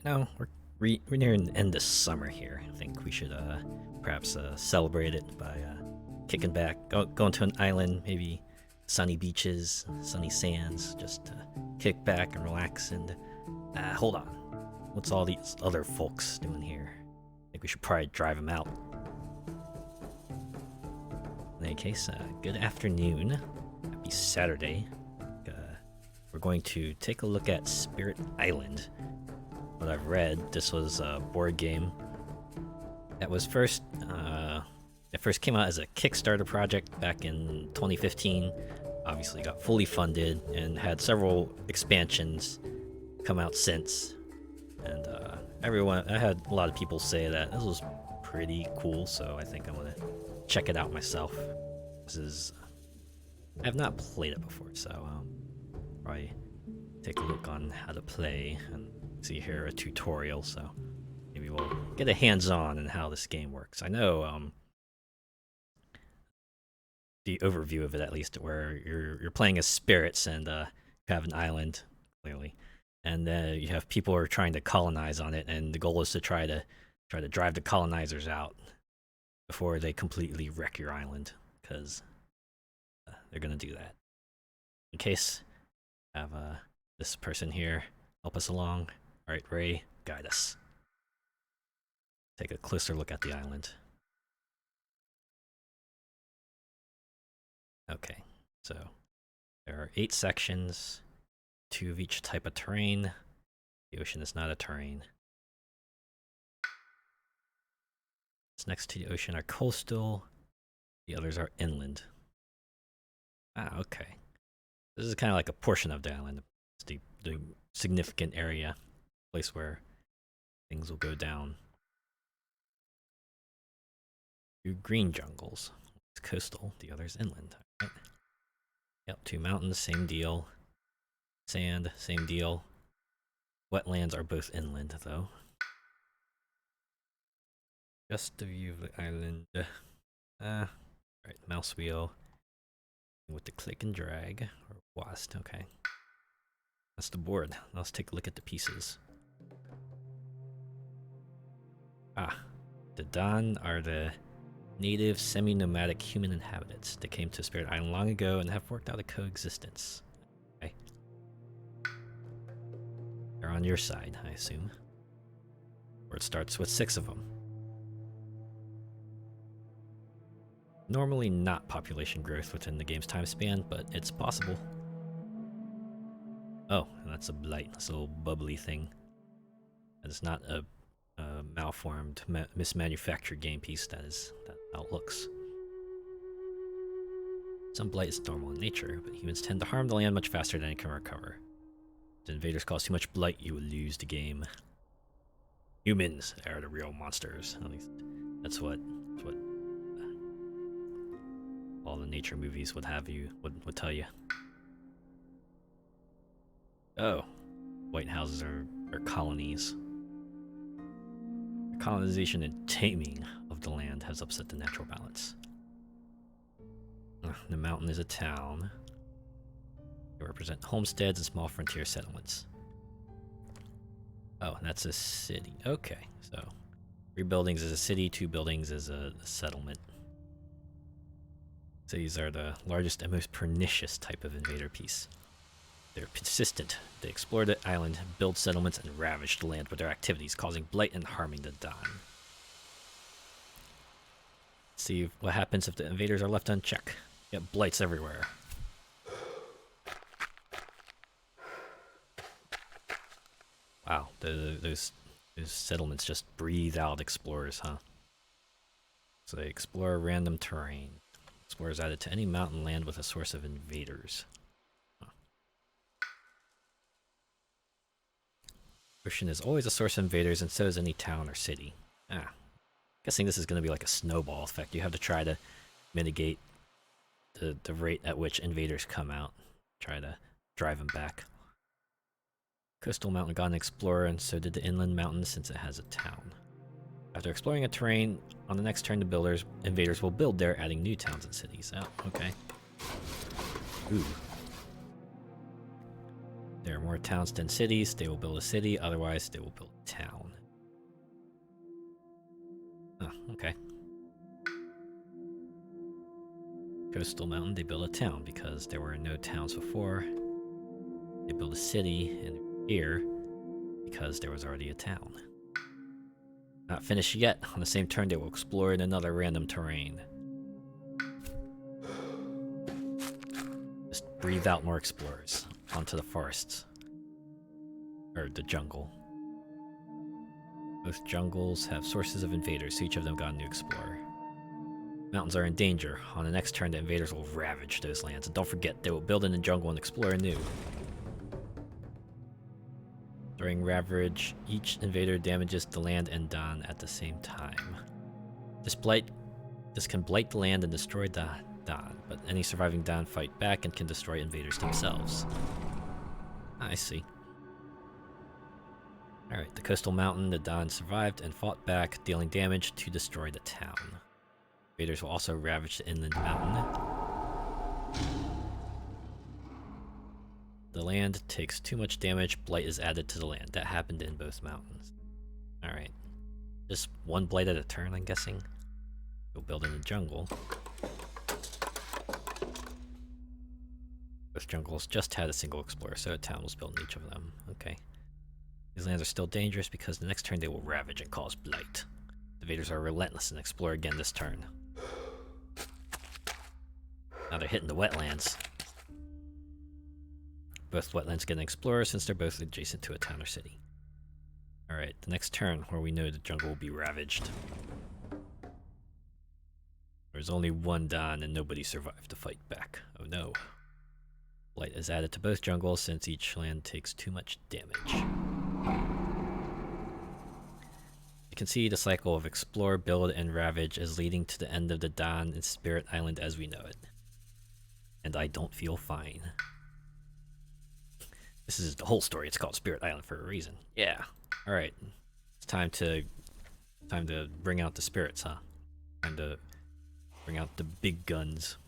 No, we're nearing the end of summer here. I think we should perhaps celebrate it by kicking back, going to an island, maybe sunny beaches, sunny sands, just kick back and relax. And hold on, what's all these other folks doing here? I think we should probably drive them out. In any case, good afternoon. Happy Saturday. We're going to take a look at Spirit Island. What I've read, this was a board game that was first it first came out as a Kickstarter project back in 2015. Obviously got fully funded and had several expansions come out since. And I had a lot of people say that this was pretty cool, so I think I'm gonna check it out myself. I have not played it before, so probably take a look on how to play and see here a tutorial, so maybe we'll get a hands-on in how this game works. I know the overview of it, at least, where you're playing as spirits and you have an island, clearly, and you have people who are trying to colonize on it, and the goal is to try to drive the colonizers out before they completely wreck your island, because they're gonna do that. In case, have this person here help us along. All right, Ray, guide us. Take a closer look at the island. Okay, so there are 8 sections, 2 of each type of terrain. The ocean is not a terrain. What's next to the ocean are coastal. The others are inland. Ah, okay. This is kind of like a portion of the island. It's the significant area, place where things will go down. 2 green jungles. It's coastal, the other's inland. Right? Yep, 2 mountains, same deal. Sand, same deal. Wetlands are both inland, though. Just a view of the island. Right, mouse wheel. With the click and drag, or WASD, okay. That's the board. Now let's take a look at the pieces. The Don are the native semi-nomadic human inhabitants. They came to Spirit Island long ago and have worked out a coexistence. Okay. They're on your side, I assume. Or it starts with 6 of them. Normally not population growth within the game's time span, but it's possible. Oh, and that's a blight. That's a little bubbly thing. That is not a malformed, mismanufactured game piece. That's how it looks. Some blight is normal in nature, but humans tend to harm the land much faster than it can recover. If the invaders cause too much blight, you will lose the game. Humans are the real monsters. At least that's what all the nature movies would tell you. Oh, white houses are colonies. The colonization and taming of the land has upset the natural balance. The mountain is a town. They represent homesteads and small frontier settlements. Oh, that's a city. Okay, so 3 buildings is a city, 2 buildings is a settlement. Cities are the largest and most pernicious type of invader piece. They're persistent. They explore the island, build settlements, and ravage the land with their activities, causing blight and harming the Don. See what happens if the invaders are left unchecked. You get blights everywhere. Wow, those settlements just breathe out explorers, huh? So they explore random terrain. Explorers added to any mountain land with a source of invaders. Huh. Ocean is always a source of invaders, and so is any town or city. Guessing this is going to be like a snowball effect. You have to try to mitigate the rate at which invaders come out. Try to drive them back. Coastal mountain got an explorer, and so did the inland mountain since it has a town. After exploring a terrain, on the next turn the invaders will build there, adding new towns and cities. Oh, okay. Ooh. there are more towns than cities, they will build a city, otherwise they will build a town. Oh, okay. Coastal Mountain, they build a town because there were no towns before. They build a city in here because there was already a town. Not finished yet. On the same turn, they will explore in another random terrain. Just breathe out more explorers onto the forests. Or the jungle. Both jungles have sources of invaders, so each of them got a new explorer. Mountains are in danger. On the next turn, the invaders will ravage those lands. And don't forget, they will build in the jungle and explore anew. During ravage, each invader damages the land and Don at the same time. This can blight the land and destroy the Don, but any surviving Don fight back and can destroy invaders themselves. I see. Alright, the coastal mountain, the Don survived and fought back, dealing damage to destroy the town. Invaders will also ravage the inland mountain. The land takes too much damage, blight is added to the land. That happened in both mountains. Alright. Just one blight at a turn, I'm guessing. Go build in the jungle. Both jungles just had a single explorer, so a town was built in each of them. Okay. These lands are still dangerous because the next turn they will ravage and cause blight. The invaders are relentless and explore again this turn. Now they're hitting the wetlands. Both wetlands get an explorer since they're both adjacent to a town or city. Alright, the next turn where we know the jungle will be ravaged. There's only one Don and nobody survived to fight back. Oh no. Blight is added to both jungles since each land takes too much damage. You can see the cycle of explore, build, and ravage is leading to the end of the Don and Spirit Island as we know it. And I don't feel fine. This is the whole story. It's called Spirit Island for a reason. Yeah. Alright. It's time to bring out the spirits, huh? Time to bring out the big guns.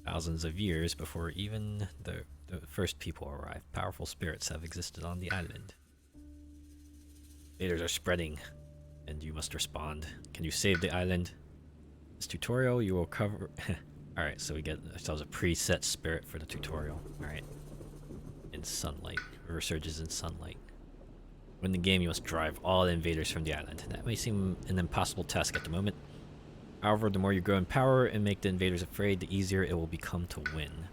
Thousands of years before even the first people arrived, powerful spirits have existed on the island. Invaders are spreading, and you must respond. Can you save the island? This tutorial you will cover... Alright, so we get ourselves a preset spirit for the tutorial. Alright. In sunlight. Resurges in sunlight. Win the game, you must drive all the invaders from the island. That may seem an impossible task at the moment. However, the more you grow in power and make the invaders afraid, the easier it will become to win.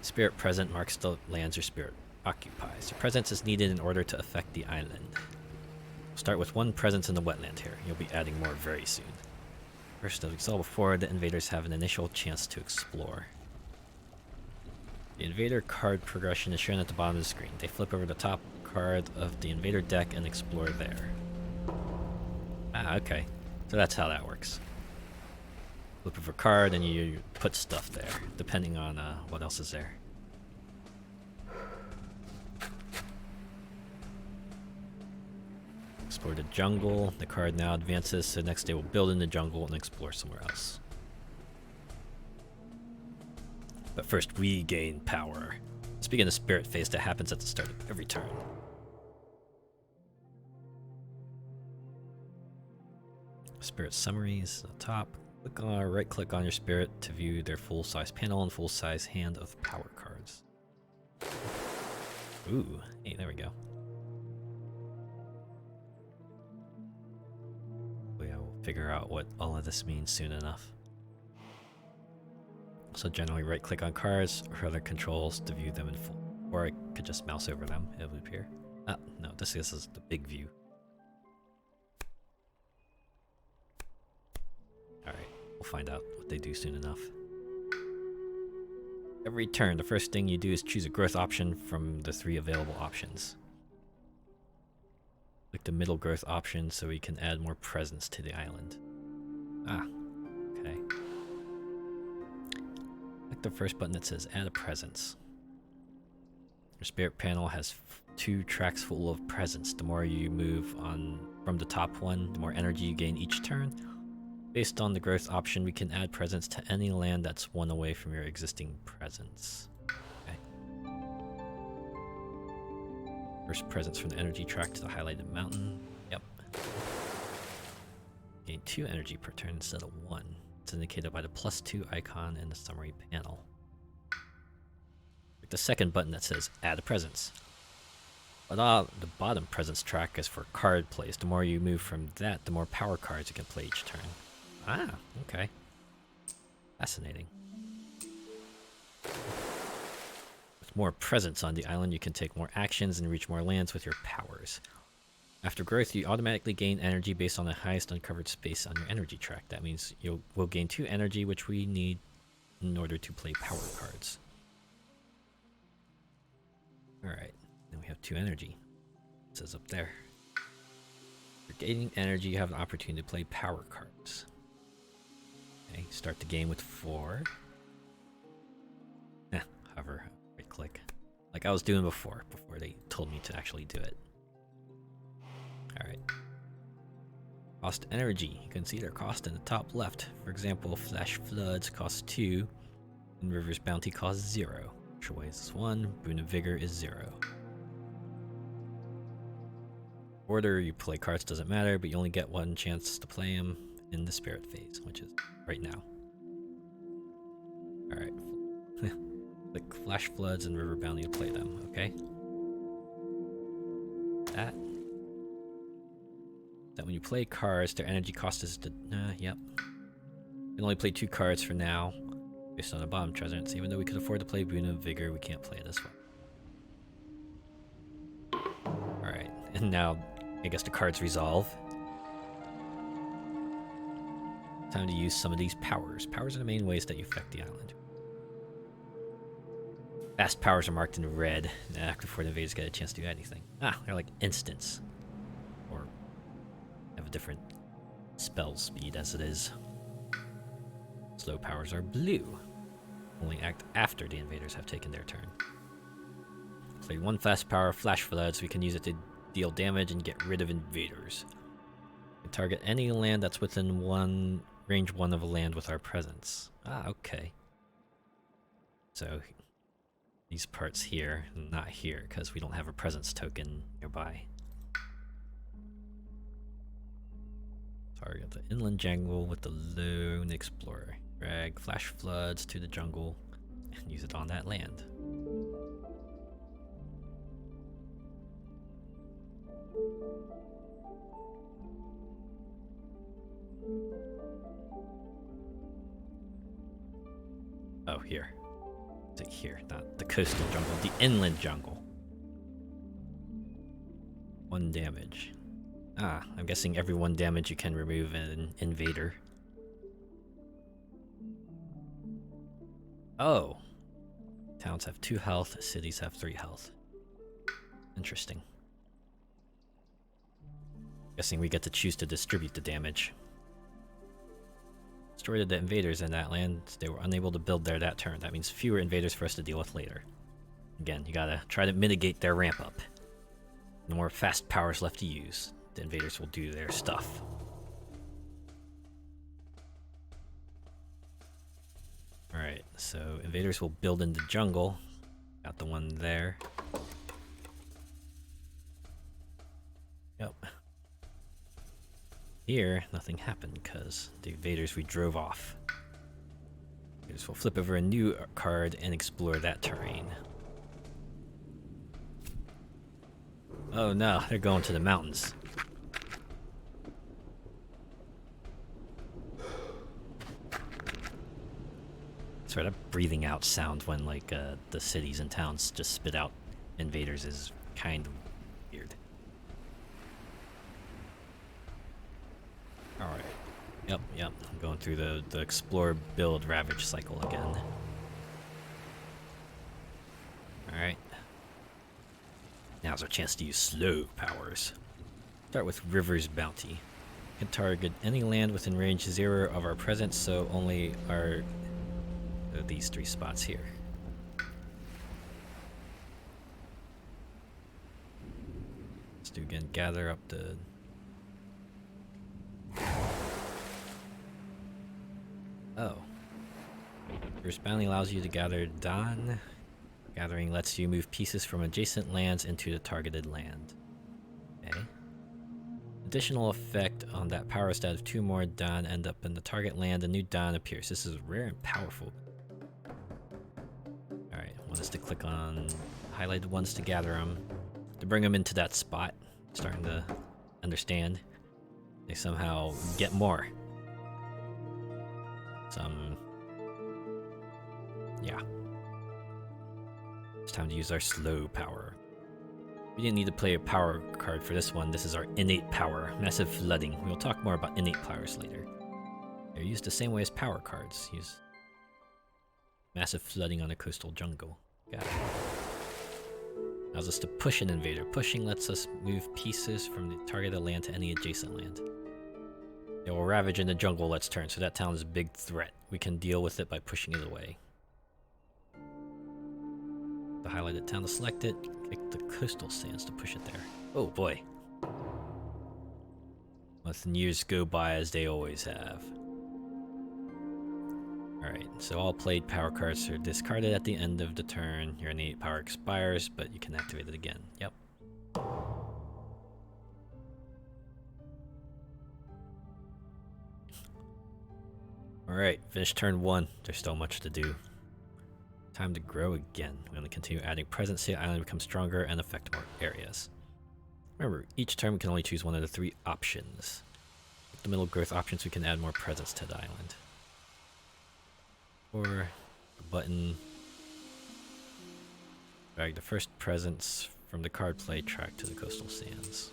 Spirit present marks the lands your spirit occupies. Your presence is needed in order to affect the island. Start with one presence in the wetland here. You'll be adding more very soon. First, as we saw before, the invaders have an initial chance to explore. The invader card progression is shown at the bottom of the screen. They flip over the top card of the invader deck and explore there. Ah, okay. So that's how that works. Flip over a card and you put stuff there, depending on what else is there. Explore the jungle. The card now advances, so next they will build in the jungle and explore somewhere else. But first, we gain power. Let's begin the spirit phase that happens at the start of every turn. Spirit summaries at the top. Right-click on your spirit to view their full-size panel and full-size hand of power cards. Ooh, hey, there we go. Yeah, we'll figure out what all of this means soon enough. So generally right-click on cards or other controls to view them in full. Or I could just mouse over them, it would appear. Ah, no, this is the big view. Alright, we'll find out what they do soon enough. Every turn, the first thing you do is choose a growth option from the 3 available options. Click the middle growth option so we can add more presence to the island. Ah, okay. Click the first button that says add a presence. Your spirit panel has 2 tracks full of presence. The more you move on from the top one, the more energy you gain each turn. Based on the growth option, we can add presence to any land that's one away from your existing presence. Okay. First presence from the energy track to the highlighted mountain. Yep. Gain 2 energy per turn instead of 1. It's indicated by the +2 icon in the summary panel. Click the second button that says Add a Presence. But the bottom presence track is for card plays. The more you move from that, the more power cards you can play each turn. Ah, okay. Fascinating. With more presence on the island, you can take more actions and reach more lands with your powers. After growth, you automatically gain energy based on the highest uncovered space on your energy track. That means we'll gain 2 energy, which we need in order to play power cards. Alright, then we have 2 energy. It says up there. For gaining energy, you have the opportunity to play power cards. Okay, start the game with 4. Hover, right click. Like I was doing before they told me to actually do it. Alright. Cost energy. You can see their cost in the top left. For example, Flash Floods cost 2, and River's Bounty costs 0. Ways is 1, Boon of Vigor is 0. Order you play cards doesn't matter, but you only get 1 chance to play them in the Spirit phase, which is right now. Alright. Click Flash Floods and River Bounty to play them, okay? That when you play cards, their energy cost is yep. You can only play 2 cards for now, based on the bottom presence. Even though we could afford to play Boon of Vigor, we can't play this one. Alright, and now I guess the cards resolve. Time to use some of these powers. Powers are the main ways that you affect the island. Fast powers are marked in red, and after before the invaders get a chance to do anything. They're like instants. Or have a different spell speed as it is. Slow powers are blue. Only act after the invaders have taken their turn. Play 1 fast power, Flash Flood, so we can use it to deal damage and get rid of invaders. We can target any land that's within range 1 of a land with our presence. Okay. So these parts here, not here, because we don't have a presence token nearby. Target the inland jungle with the Lone Explorer. Drag Flash Floods to the jungle and use it on that land. Oh, here. Is it here? Not the coastal jungle, the inland jungle. 1 damage. I'm guessing every 1 damage you can remove an invader. Oh. Towns have 2 health, cities have 3 health. Interesting. Guessing we get to choose to distribute the damage. Destroyed the invaders in that land. They were unable to build there that turn. That means fewer invaders for us to deal with later. Again, you gotta try to mitigate their ramp up. No more fast powers left to use. The invaders will do their stuff. Alright, so invaders will build in the jungle. Got the one there. Yep. Here, nothing happened because the invaders we drove off. Invaders will flip over a new card and explore that terrain. Oh no, they're going to the mountains. Sorry, that breathing out sound when like the cities and towns just spit out invaders is kind of weird. Alright. Yep. I'm going through the explore, build, ravage cycle again. Alright. Now's our chance to use slow powers. Start with River's Bounty. You can target any land within range 0 of our presence, so only these 3 spots here. Let's do again, gather up the First bounty allows you to gather Dan. Gathering lets you move pieces from adjacent lands into the targeted land. Okay. Additional effect on that power stat of 2 more Dan end up in the target land, a new Dan appears. This is rare and powerful. Alright, one is to click on highlighted ones to gather them. To bring them into that spot. Starting to understand. They somehow get more. Yeah. It's time to use our slow power. We didn't need to play a power card for this one. This is our innate power. Massive flooding. We'll talk more about innate powers later. They're used the same way as power cards. Use massive flooding on a coastal jungle. Got it. Allows us to push an invader. Pushing lets us move pieces from the targeted land to any adjacent land. It will ravage in the jungle let's turn, so that town is a big threat. We can deal with it by pushing it away. The highlighted town to select it, click the coastal sands to push it there. Oh boy. Months and years go by as they always have. Alright, so all played power cards are discarded at the end of the turn. Your innate power expires, but you can activate it again. Yep. Alright, finish turn 1. There's still much to do. Time to grow again. We're going to continue adding presence to the island to become stronger and affect more areas. Remember, each turn we can only choose one of the 3 options. With the middle growth options, we can add more presence to the island. Or the button. Drag the first presence from the card play track to the coastal sands.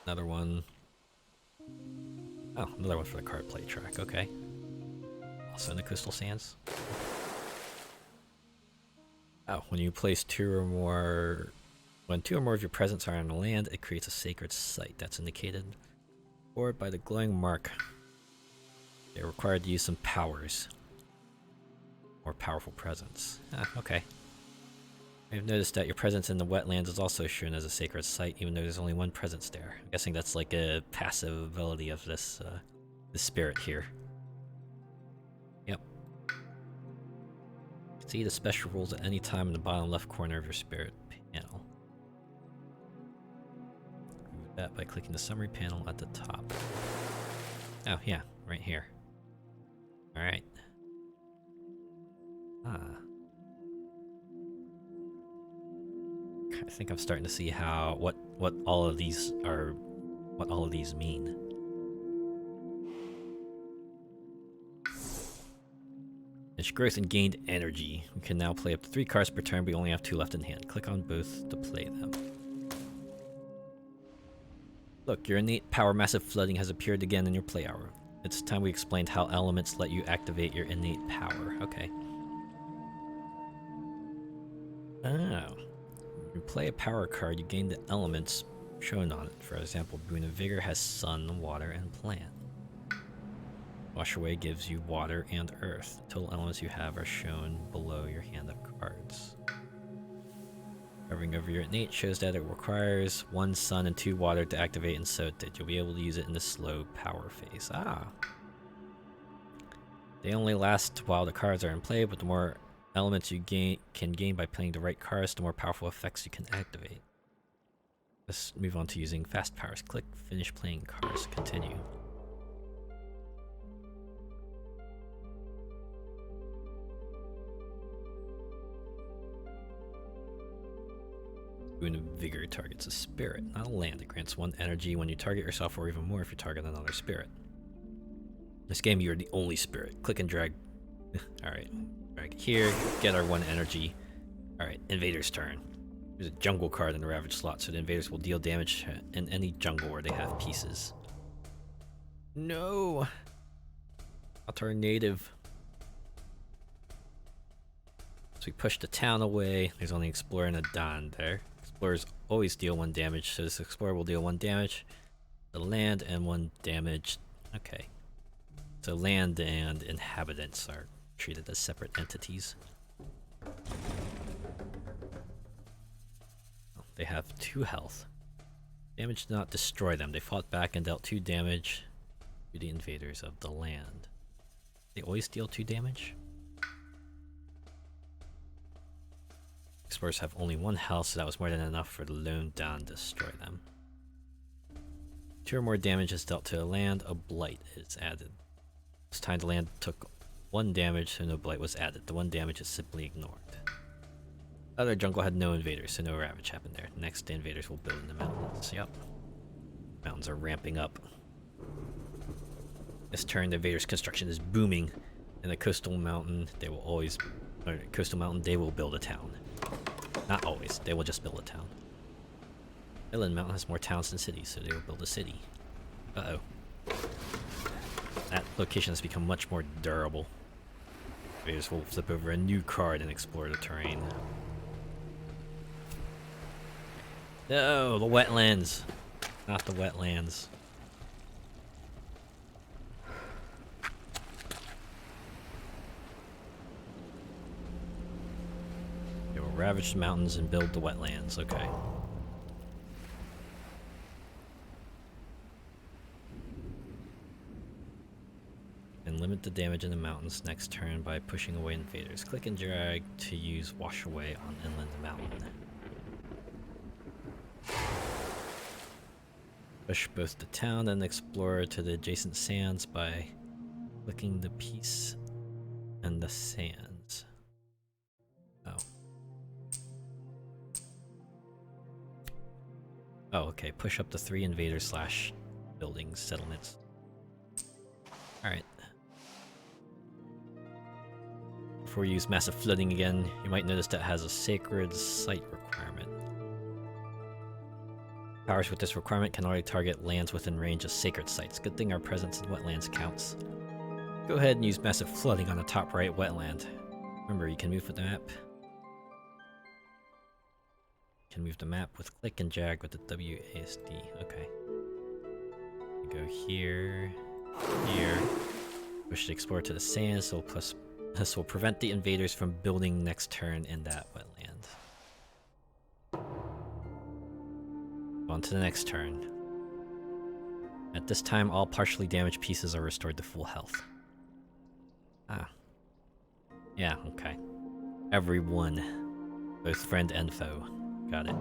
Another one. Oh, another one for the card play track, okay. Also in the coastal sands. Oh, when you place 2 or more... When 2 or more of your presents are on the land, it creates a sacred site that's indicated or by the glowing mark. They're required to use some powers. More powerful presence. Ah, okay. I've noticed that your presence in the wetlands is also shown as a sacred site, even though there's only 1 presence there. I'm guessing that's like a passive ability of this spirit here. Yep. See the special rules at any time in the bottom left corner of your spirit panel. Do that by clicking the summary panel at the top. Oh yeah, right here. Alright. I think I'm starting to see how what all of these are, what all of these mean. It's growth and gained energy. We can now play up to 3 cards per turn, but we only have 2 left in hand. Click on both to play them. Look, your innate power massive flooding has appeared again in your play hour. It's time we explained how elements let you activate your innate power. Okay. Oh. When you play a power card, you gain the elements shown on it. For example, Boon of Vigor has sun, water, and plant. Wash Away gives you water and earth. The total elements you have are shown below your hand of cards. Covering over your innate shows that it requires 1 sun and 2 water to activate, and so it did. You'll be able to use it in the slow power phase. Ah. They only last while the cards are in play, but the more elements you can gain by playing the right cards, the more powerful effects you can activate. Let's move on to using fast powers. Click finish playing cards. Continue. Boon of Vigor targets a spirit, not a land. It grants 1 energy when you target yourself, or even more if you target another spirit. In this game, you're the only spirit. Click and drag. Alright, drag it here, get our 1 energy. Alright, Invader's turn. There's a jungle card in the Ravage slot, so the invaders will deal damage in any jungle where they have pieces. No! Not our native. So we push the town away. There's only Explorer and a Don there. Explorers always deal 1 damage, so this Explorer will deal 1 damage. The land and 1 damage. Okay. So land and inhabitants are treated as separate entities. They have 2 health. Damage did not destroy them. They fought back and dealt 2 damage to the invaders of the land. They always deal 2 damage? Explorers have only 1 health, so that was more than enough for the lone down to destroy them. 2 or more damage is dealt to a land, a blight is added. This time the land took 1 damage, so no blight was added. The 1 damage is simply ignored. Other jungle had no invaders, so no ravage happened there. Next, the invaders will build in the mountains. Yep. Mountains are ramping up. This turn, the invaders' construction is booming. In the coastal mountain, they will build a town. Not always, they will just build a town. Inland Mountain has more towns than cities, so they will build a city. Uh-oh. That location has become much more durable. Invaders will flip over a new card and explore the terrain. No, the wetlands. Not the wetlands. They will ravage the mountains and build the wetlands, okay. And limit the damage in the mountains next turn by pushing away invaders. Click and drag to use wash away on inland mountain. Push both the town and explorer to the adjacent sands by clicking the piece and the sands. Oh. Oh, okay. Push up the 3 invaders / buildings, settlements. Alright. Before we use massive flooding again, you might notice that it has a sacred site requirement. Powers with this requirement can already target lands within range of sacred sites. Good thing our presence in wetlands counts. Go ahead and use massive flooding on the top right wetland. Remember, you can move with the map. You can move the map with click and drag with the WASD. Okay. You go here, here. Push the explorer to the sands, so this will prevent the invaders from building next turn in that wetland. On to the next turn. At this time, all partially damaged pieces are restored to full health. Ah. Yeah, okay. Everyone. Both friend and foe. Got it.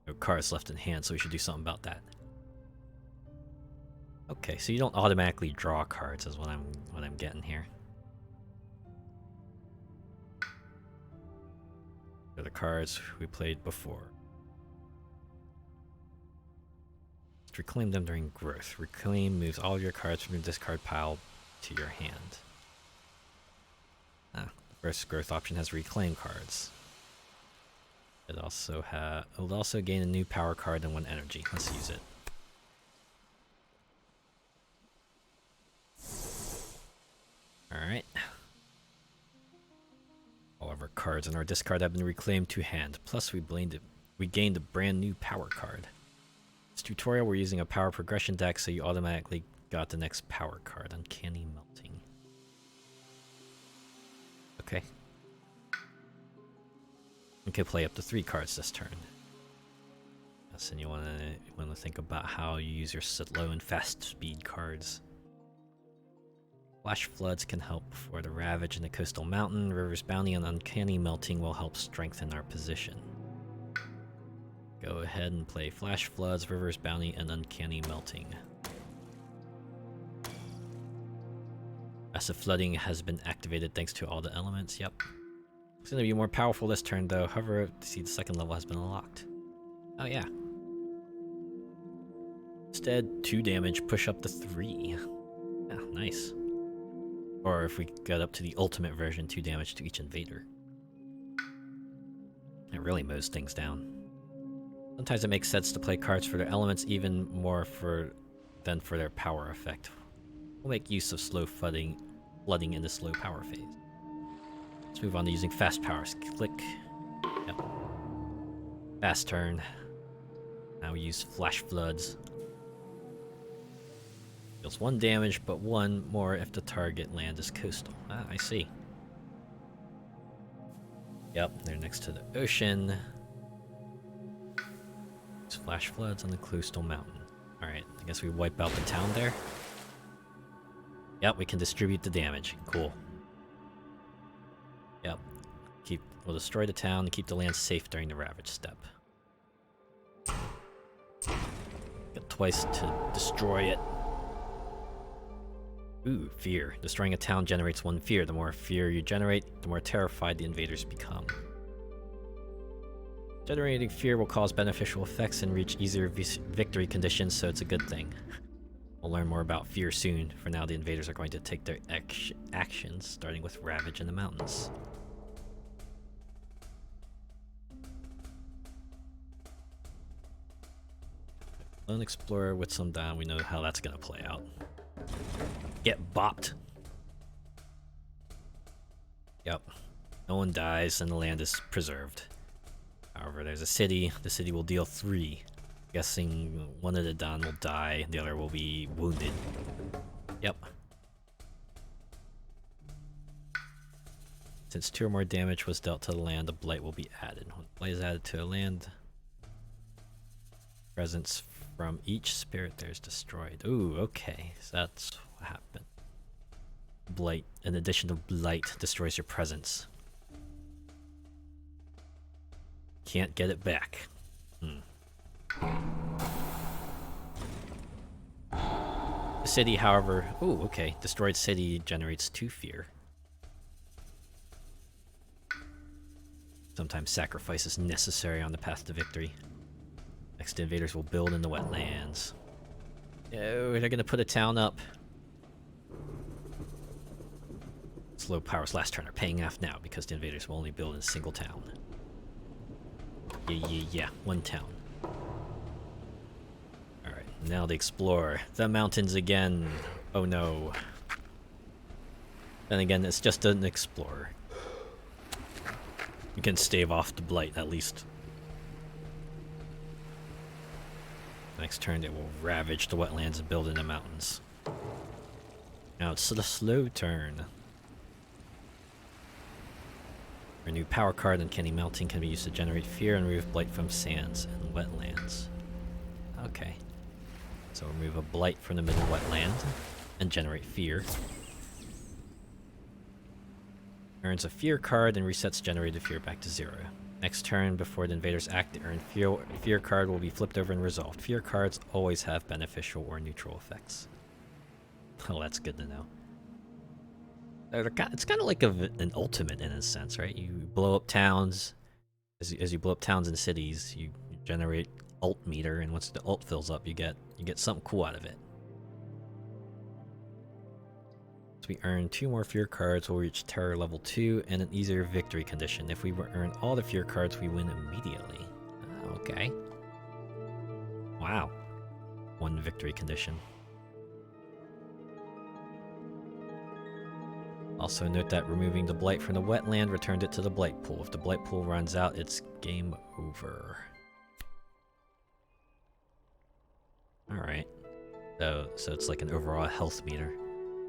No cards left in hand, so we should do something about that. Okay, so you don't automatically draw cards is what I'm getting here. They're the cards we played before. Let's reclaim them during growth. Reclaim moves all your cards from your discard pile to your hand. The first growth option has reclaim cards. It'll also gain a new power card and 1 energy. Let's use it. Alright. All of our cards in our discard have been reclaimed to hand. Plus, we gained a brand new power card. This tutorial, we're using a power progression deck, so you automatically got the next power card, Uncanny Melting. Okay. We can play up to 3 cards this turn. Yes, and you want to think about how you use your slow and fast speed cards. Flash Floods can help for the Ravage in the Coastal Mountain. River's Bounty and Uncanny Melting will help strengthen our position. Go ahead and play Flash Floods, River's Bounty, and Uncanny Melting. Massive Flooding has been activated thanks to all the elements. Yep. It's going to be more powerful this turn though. However, see, the 2nd level has been unlocked. Oh yeah. Instead, 2 damage, push up to 3. Yeah, nice. Or if we got up to the ultimate version, 2 damage to each invader. It really mows things down. Sometimes it makes sense to play cards for their elements even more than for their power effect. We'll make use of slow flooding in the slow power phase. Let's move on to using fast powers. Click. Yep. Fast turn. Now we use Flash Floods. Deals 1 damage, but 1 more if the target land is coastal. Ah, I see. Yep, they're next to the ocean. Use Flash Floods on the coastal mountain. Alright, I guess we wipe out the town there. Yep, we can distribute the damage. Cool. Yep. We'll destroy the town and keep the land safe during the ravage step. Get twice to destroy it. Ooh, fear. Destroying a town generates 1 fear. The more fear you generate, the more terrified the invaders become. Generating fear will cause beneficial effects and reach easier victory conditions, so it's a good thing. We'll learn more about fear soon. For now, the invaders are going to take their actions, starting with ravage in the mountains. Lone explorer with some down, we know how that's gonna play out. Get bopped. Yep. No one dies and the land is preserved. However, there's a city. The city will deal 3. Guessing one of the Don will die, the other will be wounded. Yep. Since 2 or more damage was dealt to the land, a blight will be added. When blight is added to a land, presence from each spirit there is destroyed. Ooh, okay. So that's what happened. Blight, in addition to blight, destroys your presence. Can't get it back. The city, however... Ooh, okay. Destroyed city generates 2 fear. Sometimes sacrifice is necessary on the path to victory. Next, invaders will build in the wetlands. Oh, they're gonna put a town up. Slow powers last turn are paying off now because the invaders will only build in a single town. Yeah, 1 town. Alright, now they explore the mountains again. Oh no. Then again, it's just an explorer. You can stave off the blight at least. Next turn, they will ravage the wetlands and build in the mountains. Now it's the slow turn. Our new power card on Kenny Mountain can be used to generate fear and remove blight from sands and wetlands. Okay. So remove a blight from the middle wetland and generate fear. Earns a fear card and resets generated fear back to 0. Next turn, before the invaders act, the earned fear card will be flipped over and resolved. Fear cards always have beneficial or neutral effects. Oh, that's good to know. It's kind of like an ultimate in a sense, right? You blow up towns. As you blow up towns and cities, you generate ult meter, and once the ult fills up, you get something cool out of it. So we earn 2 more fear cards, we'll reach terror level 2 and an easier victory condition. If we earn all the fear cards, we win immediately. Okay. Wow. 1 victory condition. Also note that removing the blight from the wetland returned it to the blight pool. If the blight pool runs out, it's game over. Alright. So it's like an overall health meter.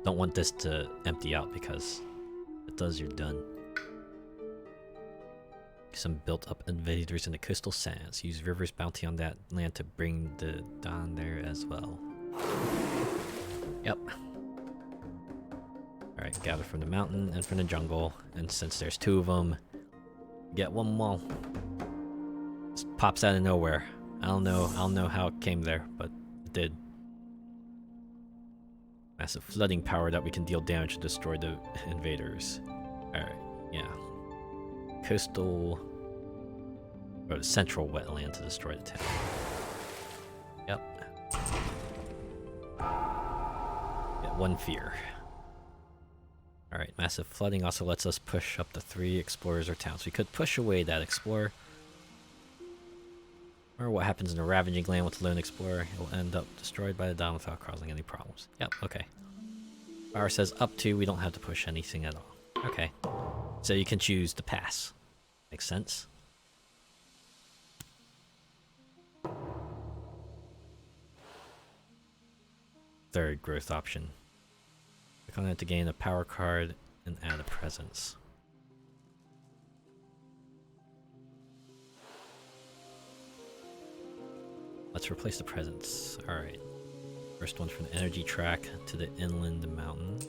Don't want this to empty out because if it does, you're done. Some built up invaders in the coastal sands. Use River's bounty on that land to bring the Don there as well. Yep. Alright, gather from the mountain and from the jungle, and since there's 2 of them, get 1 more. Just pops out of nowhere. I don't know how it came there, but it did. Massive flooding power that we can deal damage to destroy the invaders. Alright, yeah. Coastal... or the central wetland to destroy the town. Yep. Get 1 fear. Alright, massive flooding also lets us push up to 3 explorers or towns. We could push away that explorer. Or what happens in a ravaging land with a lone explorer, it will end up destroyed by the Don without causing any problems. Yep, okay. Power says up to, we don't have to push anything at all. Okay. So you can choose to pass. Makes sense. Third growth option. Click on it to gain a power card and add a presence. Let's replace the presents. Alright. First one from the energy track to the inland mountain.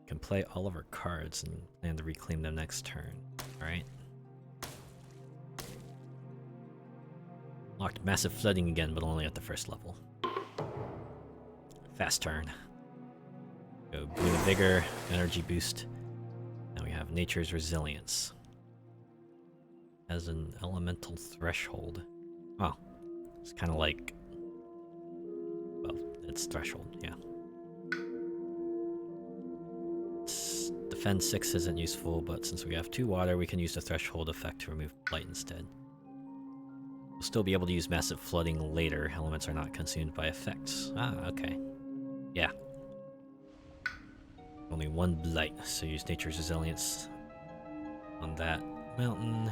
We can play all of our cards and plan to reclaim them next turn. Alright. Locked massive flooding again, but only at the first level. Fast turn. Go Boon of Vigor, energy boost. Now we have Nature's Resilience. Has an elemental threshold. Oh, it's kind of like, well, it's threshold, yeah. Defend 6 isn't useful, but since we have 2 water, we can use the threshold effect to remove blight instead. We'll still be able to use massive flooding later. Elements are not consumed by effects. Ah, okay. Yeah. Only 1 blight, so use Nature's Resilience on that mountain.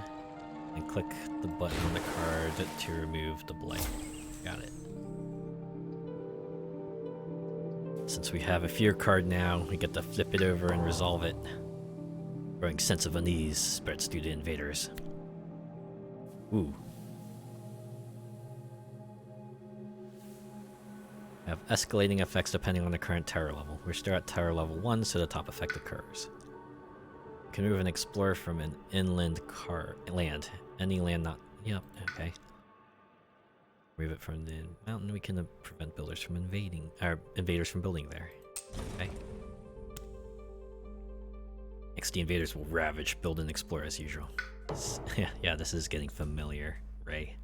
And click the button on the card to remove the blight. Got it. Since we have a fear card now, we get to flip it over and resolve it. Growing sense of unease spreads through the invaders. Ooh. Have escalating effects depending on the current terror level. We're still at terror level 1, so the top effect occurs. You can move an explorer from an inland land. Any land not... Yep, okay. Move it from the mountain. We can prevent builders from invaders from building there. Okay. Next, the invaders will ravage, build, and explore as usual. Yeah, this is getting familiar, Ray.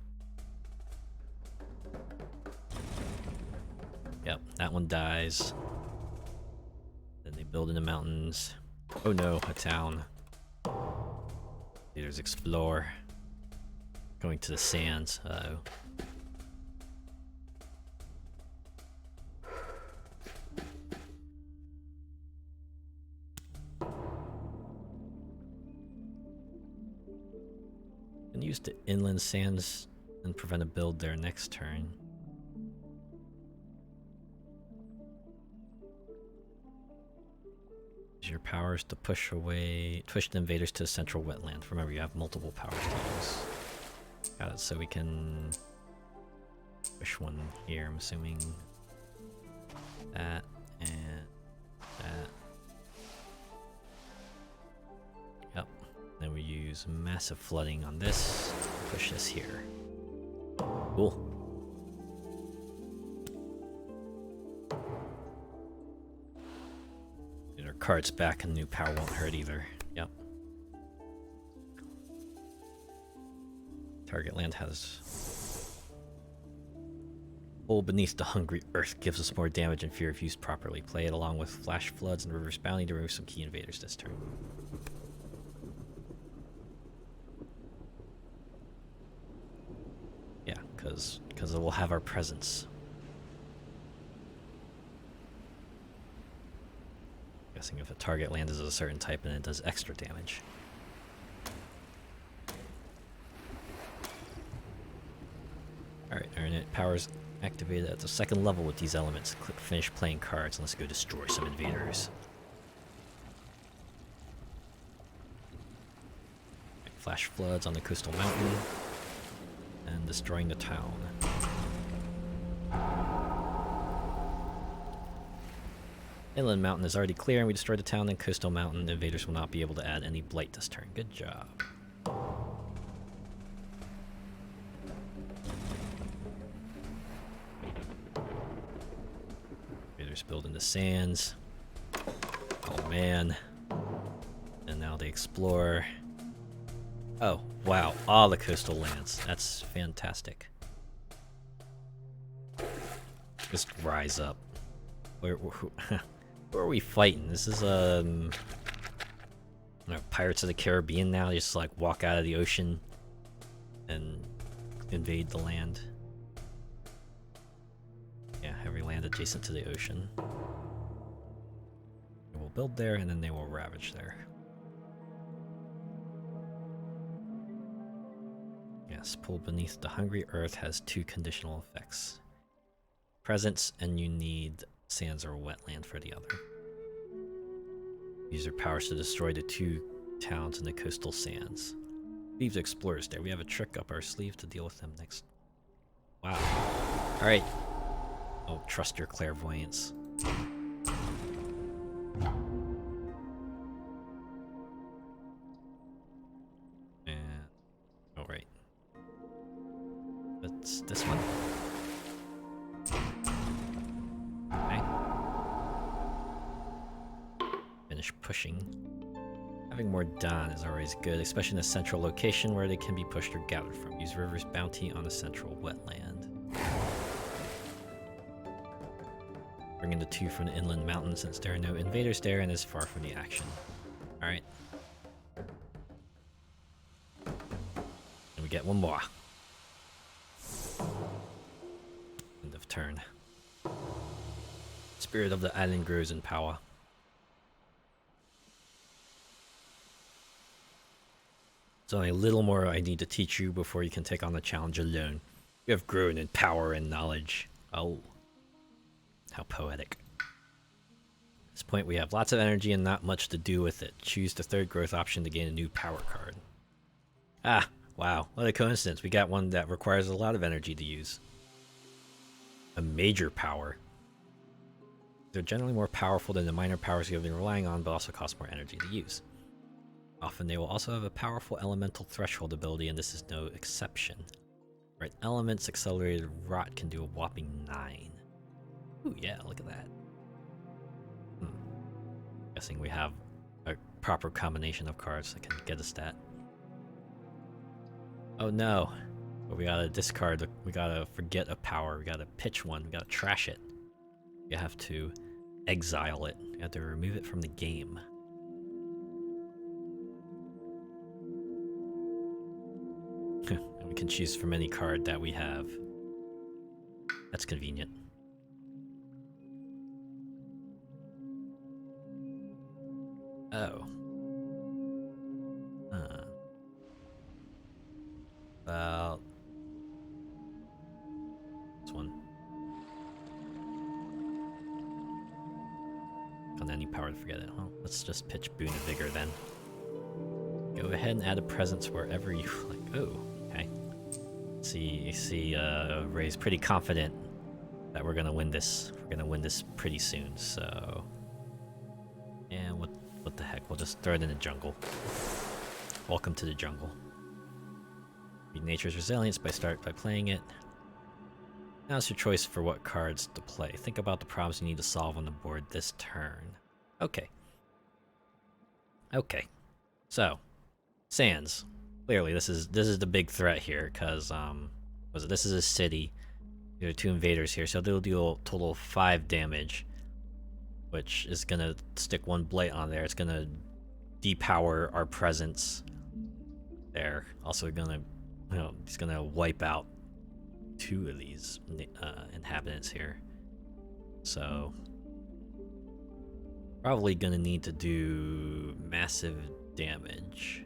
Yep, that one dies. Then they build in the mountains. Oh no, a town. Leaders explore. Going to the sands. Uh-oh. Can use the inland sands and prevent a build there next turn. Use your powers to push the invaders to the central wetland. Remember, you have multiple powers to use. Got it, so we can push one here, I'm assuming. That and that. Yep. Then we use massive flooding on this. Push this here. Cool. Get our cards back and new power won't hurt either. Yep. Target land has... Hole beneath the hungry earth gives us more damage and fear if used properly. Play it along with flash floods and reverse bounty to remove some key invaders this turn. Yeah, because it will have our presence. Guessing if a target land is a certain type and it does extra damage. Alright, earn it. Powers activated at the second level with these elements. Click finish playing cards and let's go destroy some invaders. Right, flash floods on the coastal mountain and destroying the town. Inland mountain is already clear and we destroyed the town, and coastal mountain invaders will not be able to add any blight this turn. Good job. Build in the sands. Oh man. And now they explore. Oh, wow. All the coastal lands. That's fantastic. Just rise up. Where are we fighting? This is Pirates of the Caribbean now. You just like walk out of the ocean and invade the land. Yeah, every land adjacent to the ocean. They will build there, and then they will ravage there. Yes, pull beneath the hungry earth has 2 conditional effects. Presence, and you need sands or wetland for the other. Use your powers to destroy the 2 towns in the coastal sands. Thieves explorers there. We have a trick up our sleeve to deal with them next. Wow. Alright. Oh, trust your clairvoyance. And oh right. That's this one. Okay. Finish pushing. Having more Don is always good, especially in a central location where they can be pushed or gathered from. Use River's bounty on a central wetland. Bring in the 2 from the inland mountains since there are no invaders there and is far from the action. Alright. And we get one more. End of turn. Spirit of the island grows in power. There's only a little more I need to teach you before you can take on the challenge alone. You have grown in power and knowledge. Oh. How poetic. At this point we have lots of energy and not much to do with it. Choose the 3rd growth option to gain a new power card. Ah, wow, what a coincidence. We got one that requires a lot of energy to use. A major power. They're generally more powerful than the minor powers you have been relying on, but also cost more energy to use. Often they will also have a powerful elemental threshold ability, and this is no exception. Right, elements accelerated rot can do a whopping 9. Ooh, yeah, look at that. Guessing we have a proper combination of cards that can get us that. Oh no. But we gotta discard, we gotta forget a power, we gotta pitch one, we gotta trash it. You have to exile it, you have to remove it from the game. And we can choose from any card that we have. That's convenient. Oh. About this one. On any power to forget it. Well, let's just pitch Boon of Vigor then. Go ahead and add a presence wherever you like. Oh, okay. See, Ray's pretty confident that we're gonna win this. We're gonna win this pretty soon. So, and what the heck? We'll just throw it in the jungle. Welcome to the jungle. Read Nature's Resilience by playing it. Now it's your choice for what cards to play. Think about the problems you need to solve on the board this turn. Okay. Okay. So, Sands. Clearly, this is the big threat here, because this is a city. There are 2 invaders here, so they'll do a total of 5 damage, which is gonna stick 1 blight on there. It's gonna depower our presence there. Also gonna, he's gonna wipe out 2 of these inhabitants here. So probably gonna need to do massive damage.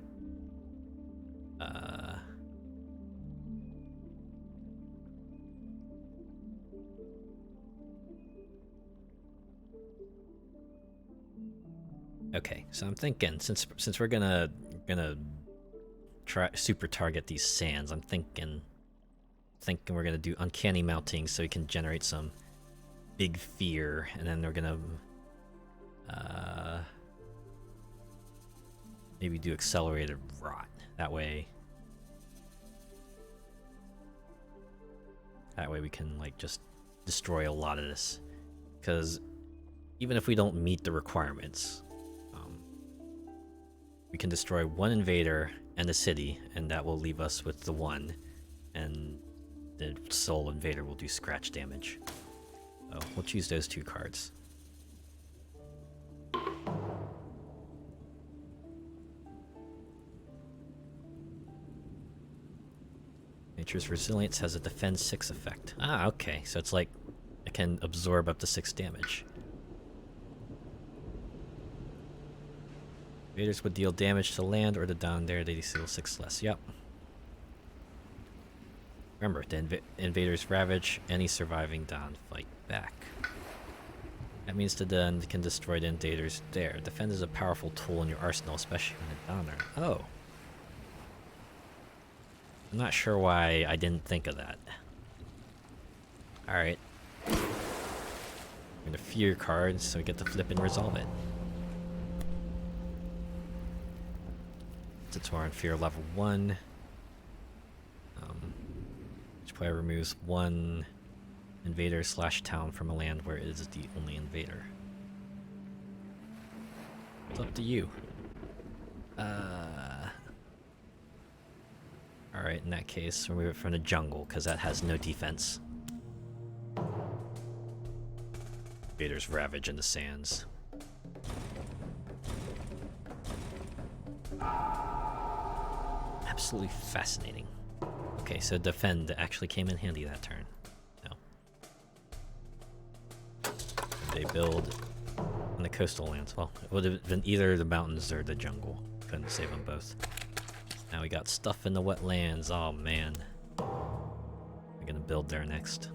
Okay, so I'm thinking since we're gonna try super target these sands, I'm thinking we're gonna do uncanny mounting so we can generate some big fear, and then we're gonna maybe do accelerated rot. That way we can like just destroy a lot of this, because even if we don't meet the requirements, we can destroy 1 invader and the city, and that will leave us with the 1, and the sole invader will do scratch damage. So we'll choose those 2 cards. Nature's Resilience has a defend 6 effect. Ah, okay, so it's like it can absorb up to 6 damage. Invaders would deal damage to land or to down there, they deal 6 less. Yep. Remember, the invaders ravage any surviving Don fight back. That means the Don can destroy the invaders there. Defend is a powerful tool in your arsenal, especially when the Don are. Oh. I'm not sure why I didn't think of that. Alright. I'm gonna fear cards so we get to flip and resolve it. Tutorial Fear level 1. Each player removes one invader / town from a land where it is the only invader. It's up to you. Alright, in that case, remove it from the jungle, because that has no defense. Invaders ravage in the sands. Absolutely fascinating. Okay, so defend actually came in handy that turn. No. They build on the coastal lands. Well, it would have been either the mountains or the jungle. Couldn't save them both. Now we got stuff in the wetlands. Oh man. We're gonna build there next.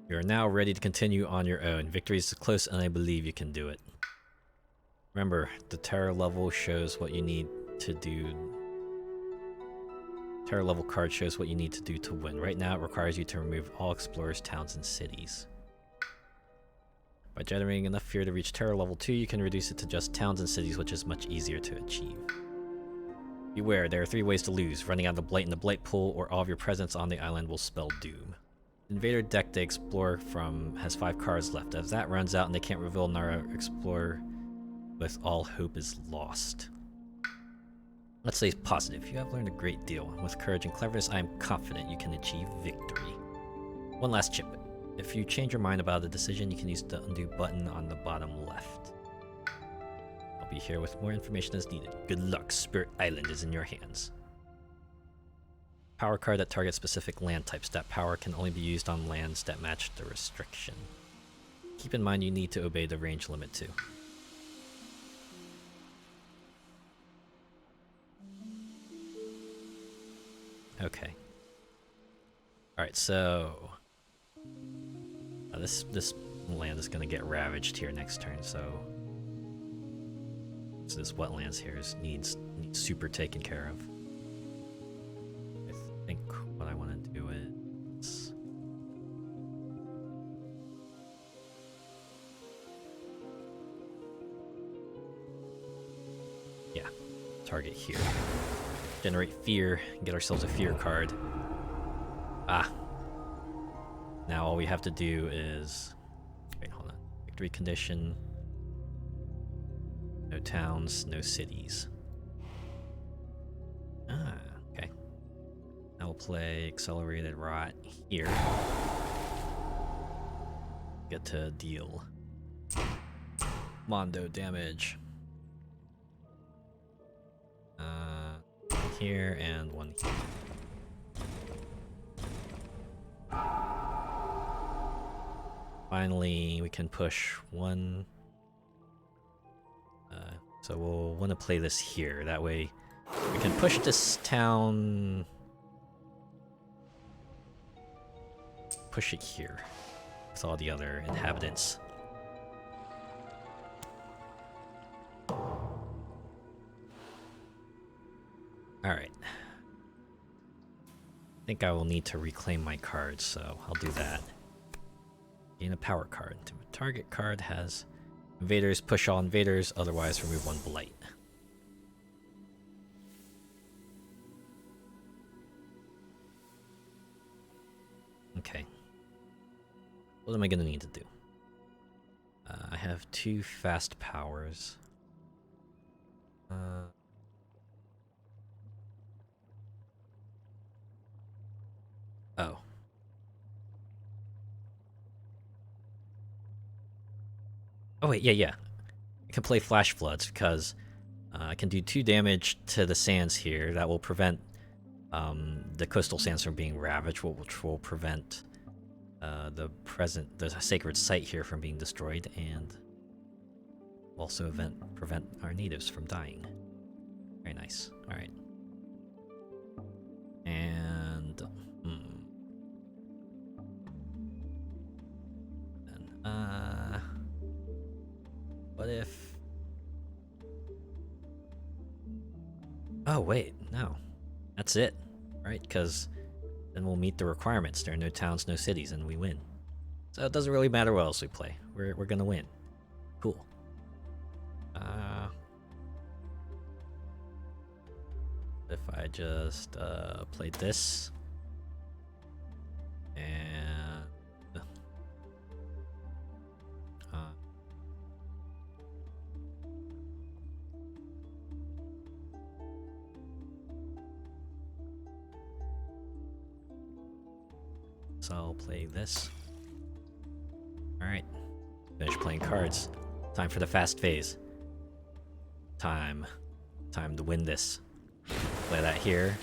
You are now ready to continue on your own. Victory is close and I believe you can do it. Remember, the terror level shows what you need to do. Terror level card shows what you need to do to win. Right now, it requires you to remove all explorers, towns, and cities. By generating enough fear to reach terror level 2, you can reduce it to just towns and cities, which is much easier to achieve. Beware, there are 3 ways to lose. Running out of the blight in the blight pool, or all of your presence on the island will spell doom. Invader deck they explore from has 5 cards left. As that runs out and they can't reveal Nara Explorer with, all hope is lost. Let's say positive. You have learned a great deal. With courage and cleverness, I am confident you can achieve victory. One last chip. If you change your mind about a decision, you can use the undo button on the bottom left. I'll be here with more information as needed. Good luck. Spirit Island is in your hands. Power card that targets specific land types. That power can only be used on lands that match the restriction. Keep in mind you need to obey the range limit too. Okay. Alright, so this land is gonna get ravaged here next turn, so this wetlands here needs super taken care of. I think what I want to do is target here. Generate fear and get ourselves a fear card. Now all we have to do is wait, hold on. Victory condition. No towns, no cities. Okay. Now we'll play Accelerated Rot here. Get to deal Mondo damage. Here and one here. Finally, we can push one. So we'll want to play this here. That way, we can push this town. Push it here with all the other inhabitants. Alright. I think I will need to reclaim my cards, so I'll do that. Gain a power card. The target card has invaders, push all invaders, otherwise remove one blight. Okay. What am I gonna need to do? I have 2 fast powers. Oh. Oh wait, yeah. I can play Flash Floods because I can do 2 damage to the sands here. That will prevent the coastal sands from being ravaged, which will prevent the sacred site here from being destroyed, and also prevent our natives from dying. Very nice. All right. And what if? Oh, wait, no. That's it, right? Because then we'll meet the requirements. There are no towns, no cities, and we win. So it doesn't really matter what else we play. We're gonna win. Cool. If I just played this and so I'll play this. Alright. Finish playing cards. Time for the fast phase. Time to win this. Play that here.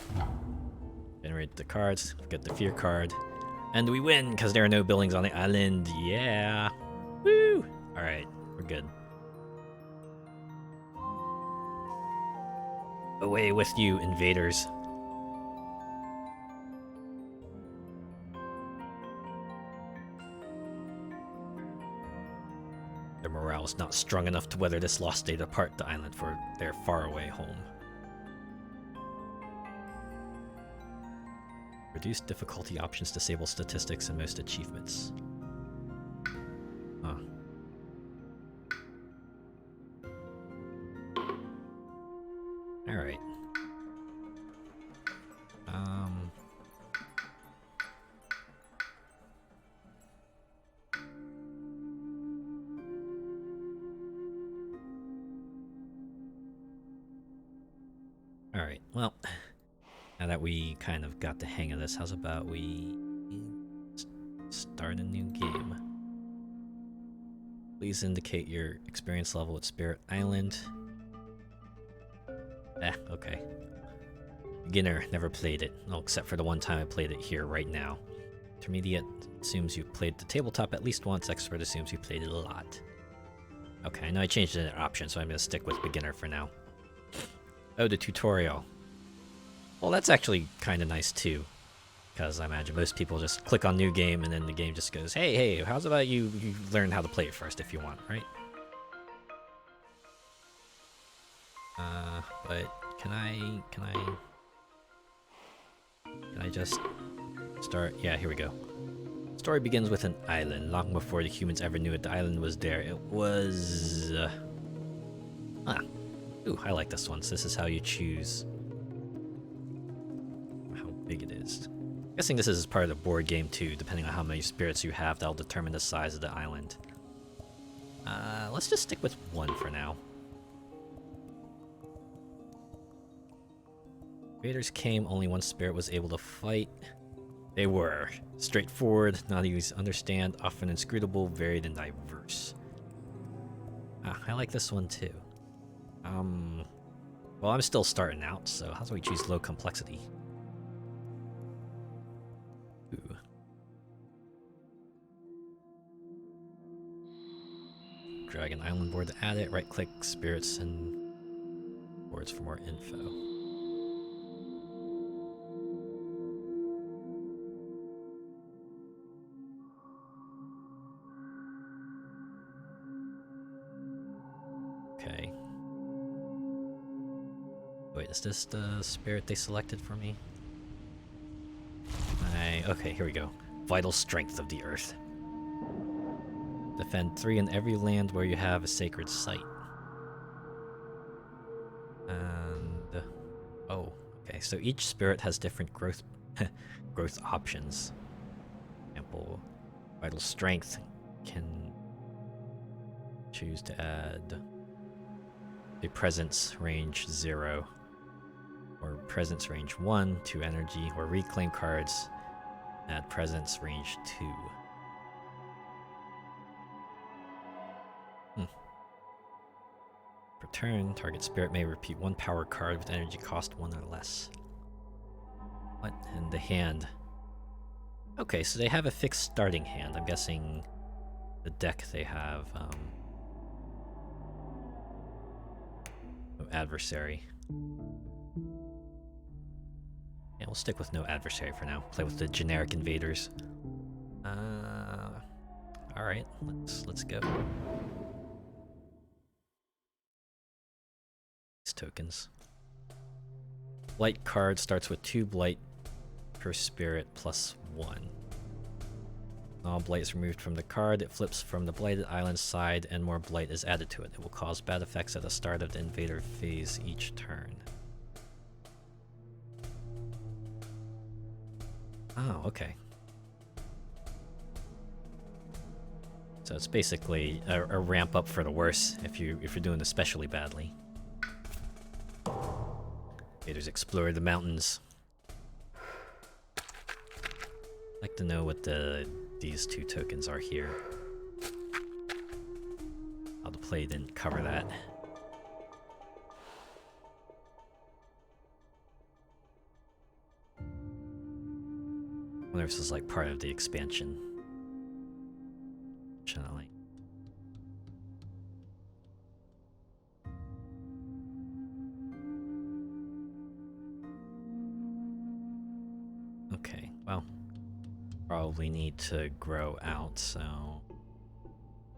Generate the cards. Get the fear card. And we win because there are no buildings on the island. Yeah. Woo! Alright, we're good. Away with you, invaders. Their morale is not strong enough to weather this loss. They depart the island for their faraway home. Reduce difficulty options, disable statistics, and most achievements. Huh. Alright. Alright, well, now that we kind of got the hang of this, how's about we start a new game? Please indicate your experience level at Spirit Island. Okay. Beginner, never played it. Well, except for the one time I played it here right now. Intermediate assumes you've played the tabletop at least once. Expert assumes you played it a lot. Okay, I know I changed the option, so I'm going to stick with beginner for now. Oh, the tutorial. Well, that's actually kind of nice too, because I imagine most people just click on new game and then the game just goes, hey, how's about you learn how to play it first if you want, right? But can I just start? Yeah, here we go. Story begins with an island. Long before the humans ever knew it, the island was there. It was... Ooh, I like this one. So this is how you choose how big it is. I'm guessing this is part of the board game too. Depending on how many spirits you have, that'll determine the size of the island. Let's just stick with one for now. Raiders came, only one spirit was able to fight. They were straightforward, not easy to understand, often inscrutable, varied, and diverse. I like this one too. Well, I'm still starting out, so how do we choose low complexity? Ooh. Drag an island board to add it, right-click spirits and boards for more info. Okay. Wait, is this the spirit they selected for me? Okay, here we go. Vital strength of the earth. Defend 3 in every land where you have a sacred site. And... oh, okay, so each spirit has different growth growth options. For example, vital strength can choose to add a presence range 0 or presence range 1 to energy, or reclaim cards, add presence range 2. Per turn, target spirit may repeat 1 power card with energy cost 1 or less. What? And the hand. Okay, so they have a fixed starting hand. I'm guessing the deck they have, no adversary. Yeah, we'll stick with no adversary for now. Play with the generic invaders. Alright, let's go. These tokens. Blight card starts with 2 blight per spirit plus 1. All blight is removed from the card, it flips from the blighted island side, and more blight is added to it. It will cause bad effects at the start of the invader phase each turn. Oh, okay. So it's basically a ramp up for the worse if you're doing especially badly. Invaders explore the mountains. I'd like to know what these 2 tokens are here. How the play didn't cover that. I wonder if this is like part of the expansion. Fortunately. Okay, well, probably need to grow out, so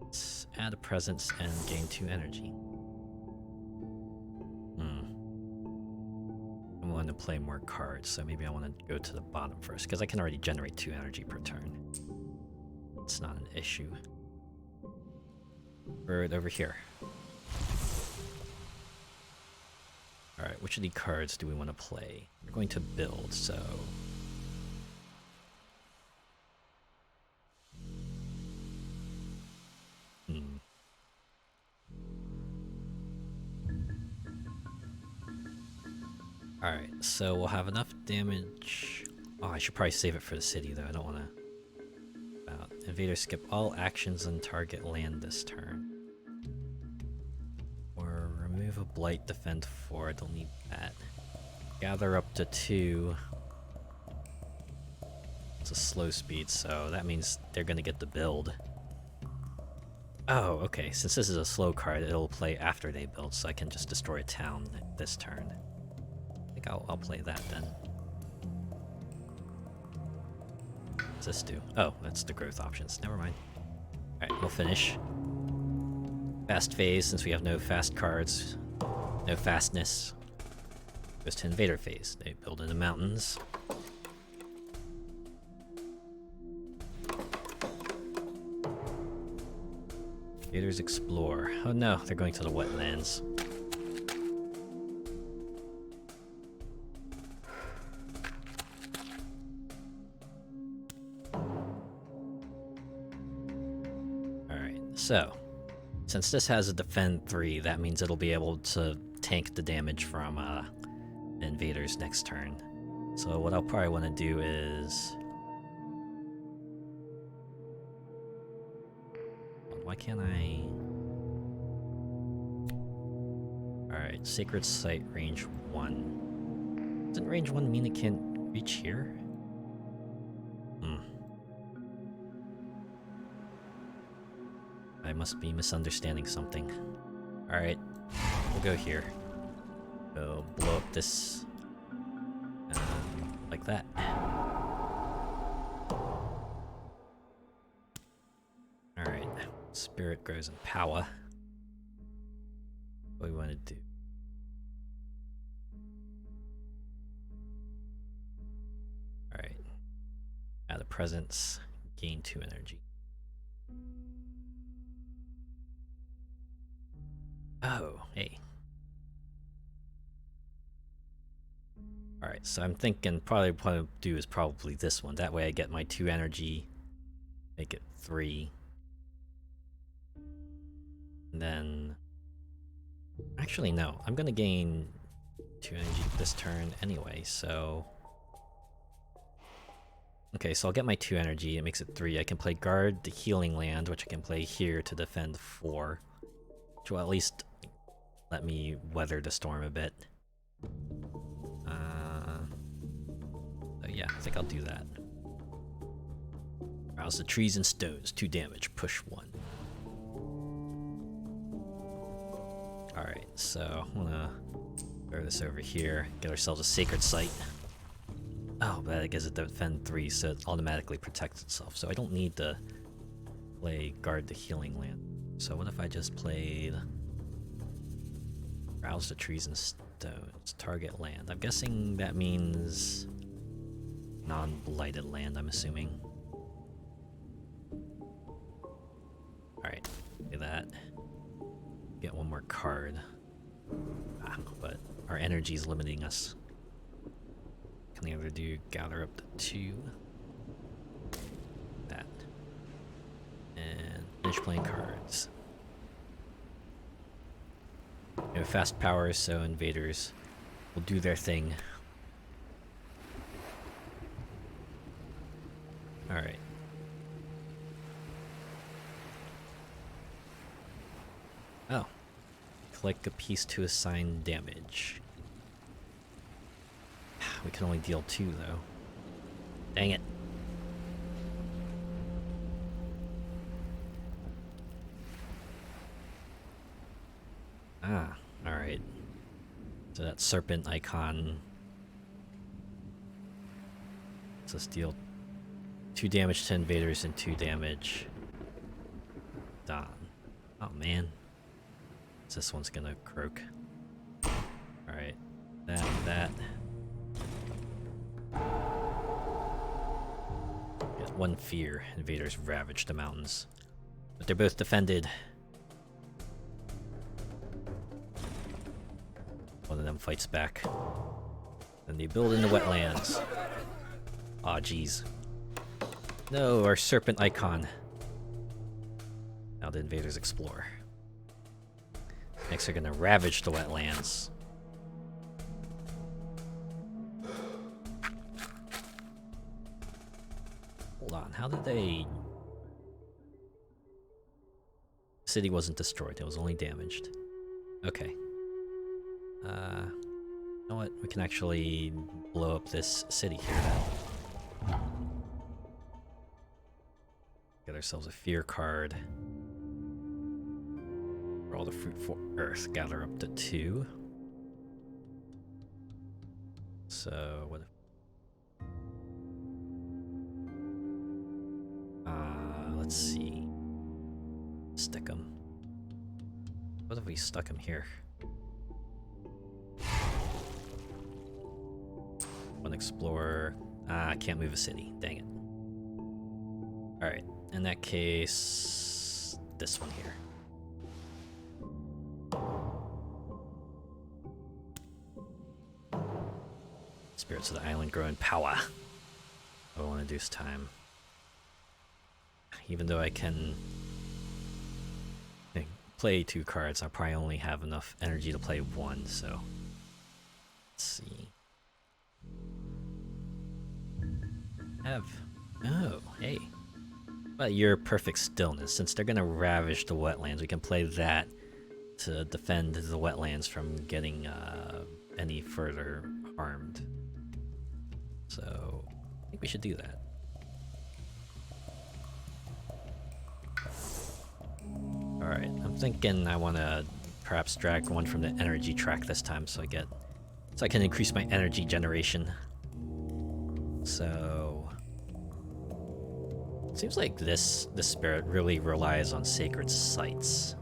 let's add a presence and gain 2 energy. I want to play more cards, so maybe I want to go to the bottom first, because I can already generate 2 energy per turn. It's not an issue. Bird over here. Alright, which of the cards do we want to play? We're going to build, so... Alright, so we'll have enough damage... Oh, I should probably save it for the city, though. I don't want to... Invaders skip all actions and target land this turn. Or remove a blight, defend 4. I don't need that. Gather up to 2. It's a slow speed, so that means they're gonna get the build. Oh, okay. Since this is a slow card, it'll play after they build, so I can just destroy a town this turn. I think I'll play that then. What's this do? Oh, that's the growth options. Never mind. Alright, we'll finish. Fast phase, since we have no fast cards. No fastness. Goes to invader phase. They build in the mountains. Invaders explore. Oh no, they're going to the wetlands. So, since this has a defend 3, that means it'll be able to tank the damage from invaders next turn. So what I'll probably want to do is... Why can't I... Alright, Sacred Site range 1. Doesn't range 1 mean it can't reach here? I must be misunderstanding something. Alright, we'll go here. Go blow up this... like that. Alright, spirit grows in power. What do we want to do? Alright. Add a presence, gain 2 energy. Oh, hey. Alright, so I'm thinking probably what I'll do is probably this one. That way I get my 2 energy, make it 3. And then... Actually, no. I'm gonna gain 2 energy this turn anyway, so... Okay, so I'll get my 2 energy, it makes it 3. I can play Guard the Healing Land, which I can play here to defend 4. Which will at least let me weather the storm a bit. So yeah, I think I'll do that. Rouse the trees and stones, 2 damage, push 1. Alright, so I'm gonna throw this over here, get ourselves a Sacred Site. Oh, but that gives it defend 3, so it automatically protects itself. So I don't need to play Guard the Healing Land. So what if I just played Rouse the trees and stones. Target land. I'm guessing that means non-blighted land, I'm assuming. Alright, do that. Get one more card. But our energy is limiting us. Can the other do gather up to 2? That. And finish playing cards. We have fast powers, so invaders will do their thing. Alright. Oh. Collect a piece to assign damage. We can only deal 2 though. Dang it. Alright. So that serpent icon. Let's just deal 2 damage to invaders and 2 damage. Done. Oh man. This one's gonna croak. Alright. That. Get 1 fear. Invaders ravage the mountains. But they're both defended. One of them fights back. Then they build in the wetlands. Aw, jeez. No, our serpent icon. Now the invaders explore. Next they're gonna ravage the wetlands. Hold on, how did they... City wasn't destroyed, it was only damaged. Okay. You know what? We can actually blow up this city here now. Get ourselves a fear card. For all the fruitful earth, gather up to 2. So what if... let's see. Stick them. What if we stuck him here? One explorer. I can't move a city. Dang it. Alright, in that case, this one here. Spirits of the island grow in power. All I want to do is time. Even though I can play 2 cards, I probably only have enough energy to play 1, so... Let's see. Oh, hey. But your perfect stillness. Since they're gonna ravage the wetlands, we can play that to defend the wetlands from getting any further harmed. So, I think we should do that. Alright, I'm thinking I want to perhaps drag one from the energy track this time so I can increase my energy generation. So... Seems like this spirit really relies on sacred sites.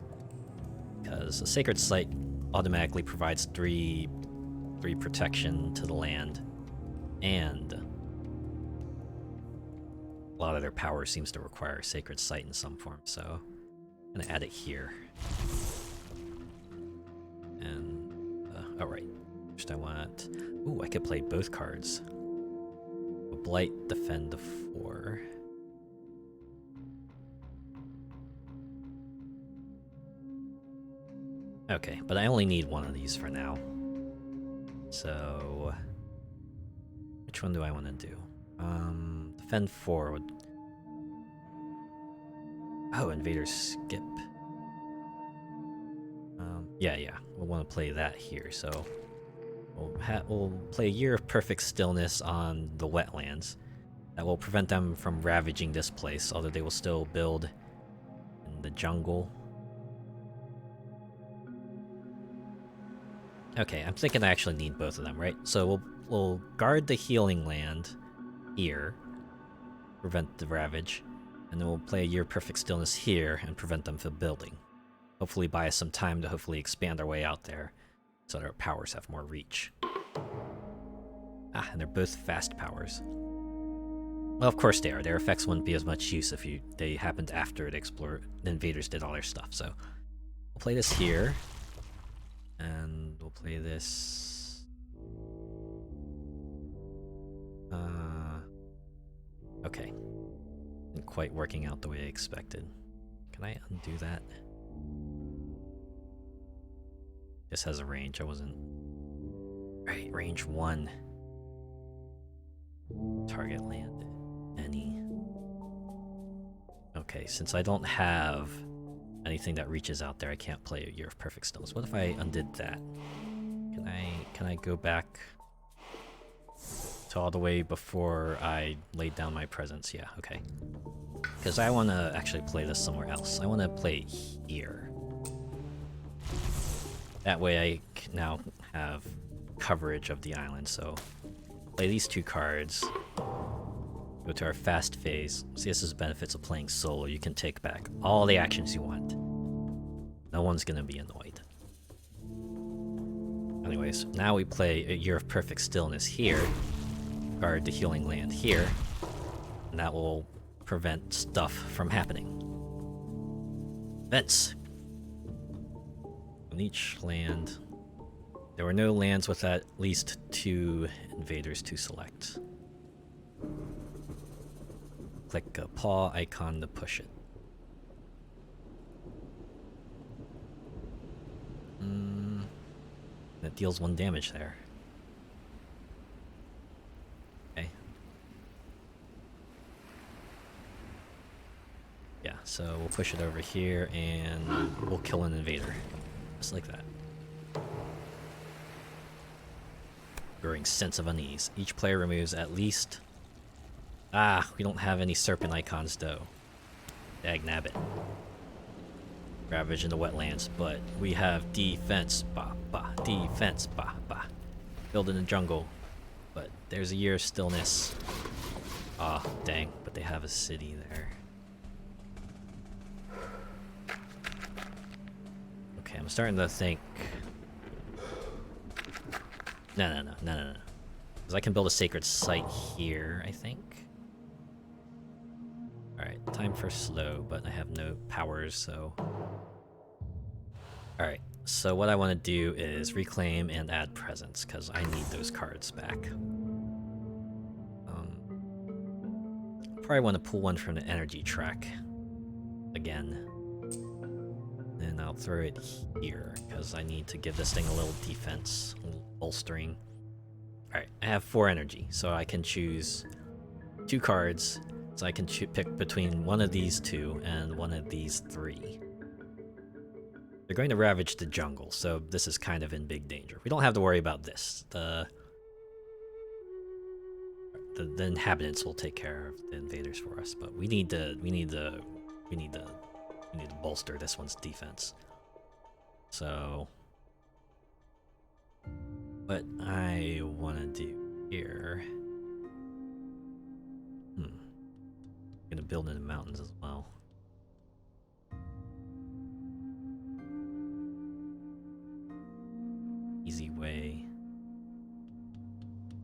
Because a sacred site automatically provides 3 protection to the land. And a lot of their power seems to require a sacred site in some form, so I'm gonna add it here. And, alright. First I want... Ooh, I could play both cards. A Blight, defend the 4. Okay, but I only need one of these for now. So... Which one do I want to do? Defend 4 would... Oh, invaders skip. Yeah, we'll want to play that here, so... We'll play a Year of Perfect Stillness on the wetlands. That will prevent them from ravaging this place, although they will still build in the jungle. Okay, I'm thinking I actually need both of them, right? So we'll guard the healing land here, prevent the ravage, and then we'll play a Year of Perfect Stillness here and prevent them from building. Hopefully buy us some time to hopefully expand our way out there. so their powers have more reach. Ah, and they're both fast powers. Well, of course they are. Their effects wouldn't be as much use if they happened after the invaders did all their stuff. So we'll play this here, and we'll play this. Okay, isn't quite working out the way I expected. Can I undo that? This has a range. I wasn't. Right, range 1. Target land. Any. Okay, since I don't have anything that reaches out there, I can't play a Year of Perfect Stillness. What if I undid that? Can I go back to all the way before I laid down my presence? Yeah, okay. Because I want to actually play this somewhere else. I want to play it here. That way I can now have coverage of the island, so play these 2 cards. Go to our fast phase. See, this is the benefits of playing solo. You can take back all the actions you want. No one's gonna be annoyed. Anyways, now we play a Year of Perfect Stillness here. Guard the healing land here. And that will prevent stuff from happening. Events. On each land, there were no lands with at least 2 invaders to select. Click a paw icon to push it. That deals 1 damage there. Okay. Yeah, so we'll push it over here and we'll kill an invader. Just like that. Growing sense of unease. Each player removes at least... Ah, we don't have any serpent icons though. Dagnabbit. Ravage in the wetlands, but we have defense, defense, build in the jungle, but there's a Year of Stillness. Ah, dang, but they have a city there. Okay, I'm starting to think... No. Because I can build a sacred site here, I think. Alright, time for slow, but I have no powers, so... Alright, so what I want to do is reclaim and add presence, because I need those cards back. Probably want to pull one from the energy track again. And I'll throw it here, because I need to give this thing a little defense, a little bolstering. Alright, I have 4 energy, so I can choose 2 cards. So I can pick between one of these 2 and one of these 3. They're going to ravage the jungle, so this is kind of in big danger. We don't have to worry about this. The inhabitants will take care of the invaders for us, but we need to bolster this one's defense. So what I want to do here. I'm gonna build in the mountains as well. Easy way.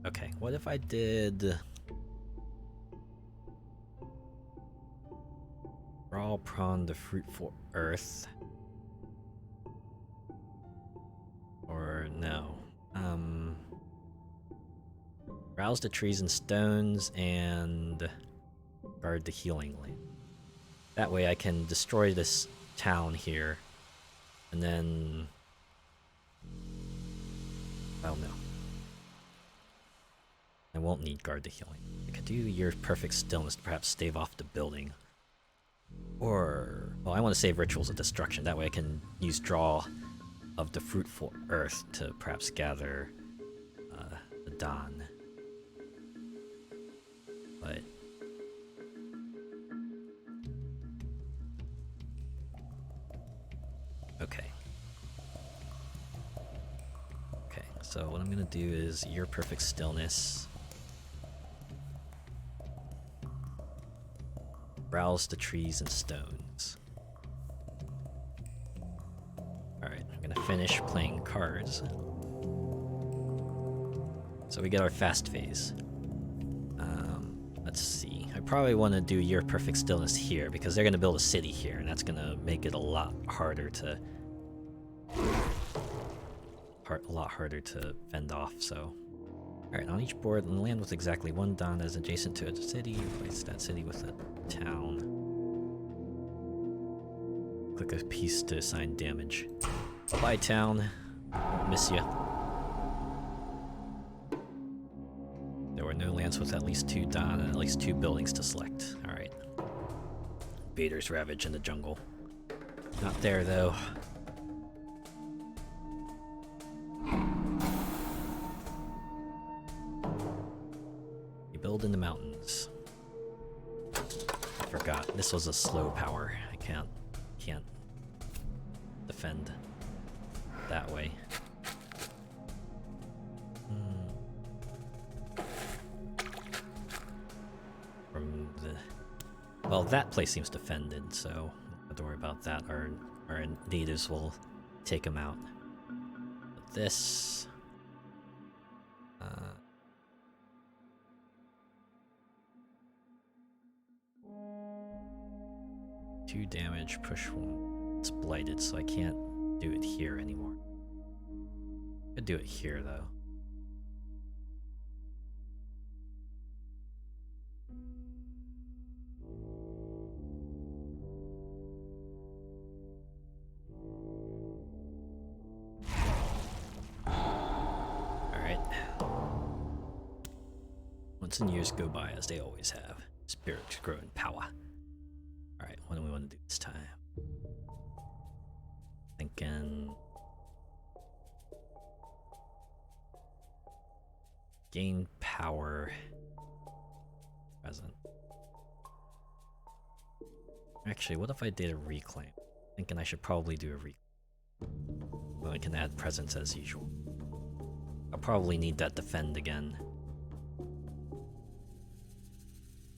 Okay, what if I did... Raw prawn the fruitful earth? Or no. Rouse the trees and stones and... guard the healing land. That way I can destroy this town here, and then... Well, no. I won't need guard the healing. I could do Year of Perfect Stillness to perhaps stave off the building. Or... well, I want to save Rituals of Destruction. That way I can use Draw of the Fruitful Earth to perhaps gather the Dawn. But... okay. Okay, so what I'm gonna do is Year Perfect Stillness. Browse the trees and stones. Alright, I'm gonna finish playing cards. So we get our fast phase. Let's see. I probably want to do Year of Perfect Stillness here because they're going to build a city here, and that's going to make it a lot harder to fend off. So, all right, on each board, land with exactly one Don as adjacent to a city. Replace that city with a town. Click a piece to assign damage. Bye, town. Won't miss ya. There were no lands with at least 2 Don and at least 2 buildings to select. Alright. Vader's Ravage in the jungle. Not there, though. You build in the mountains. I forgot. This was a slow power. I can't defend that way. Well, that place seems defended, so don't have to worry about that. Our natives will take them out. But this... 2 damage, push 1. It's blighted, so I can't do it here anymore. I could do it here, though. Months and years go by as they always have. Spirits grow in power. Alright, what do we want to do this time? Thinking... gain power. Present. Actually, what if I did a reclaim? Thinking I should probably do a reclaim. Well, I can add presence as usual. I'll probably need that defend again.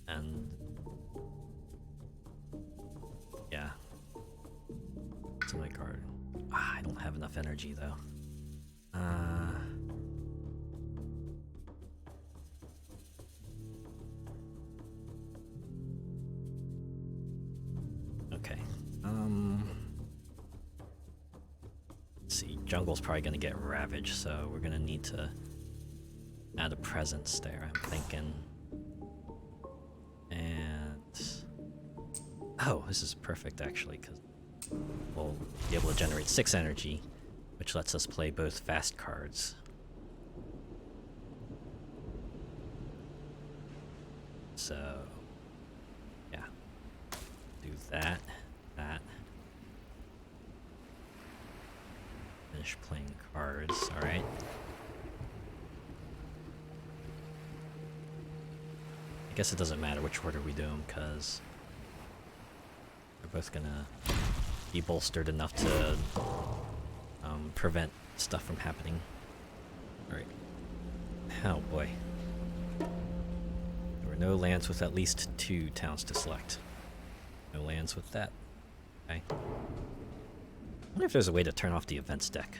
And yeah, it's my card. I don't have enough energy though. Okay. Let's see. Jungle's probably gonna get ravaged, so we're gonna need to add a presence there. I'm thinking. Oh, this is perfect actually, because we'll be able to generate 6 energy, which lets us play both fast cards. So, yeah. Do that, that. Finish playing cards, alright. I guess it doesn't matter which order we do them, because we're both gonna be bolstered enough to prevent stuff from happening. Alright. Oh boy. There were no lands with at least 2 towns to select. No lands with that. Okay. I wonder if there's a way to turn off the events deck.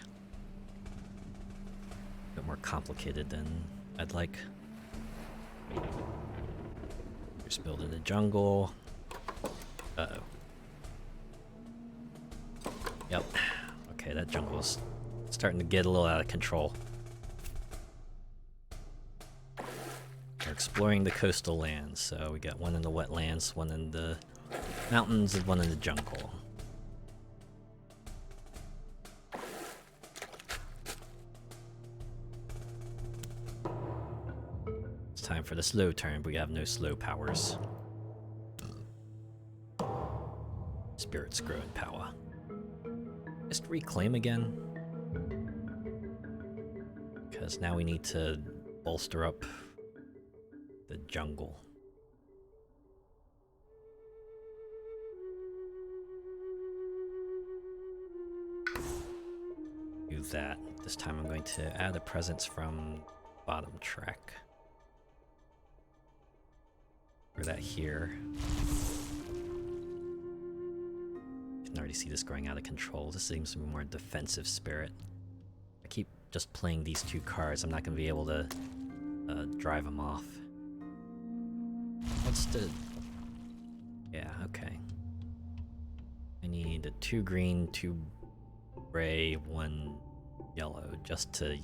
A bit more complicated than I'd like. Just building the jungle. Uh-oh. Yep. Okay, that jungle's starting to get a little out of control. We're exploring the coastal lands, so we got one in the wetlands, one in the mountains, and one in the jungle. It's time for the slow turn, but we have no slow powers. Spirits grow in power. Just reclaim again. Because now we need to bolster up the jungle. Do that. This time I'm going to add a presence from bottom track. Or that here. You can already see this growing out of control. This seems to be more defensive spirit. I keep just playing these 2 cards. I'm not going to be able to drive them off. What's the... Yeah, okay. I need 2 green, 2 gray, 1 yellow, just to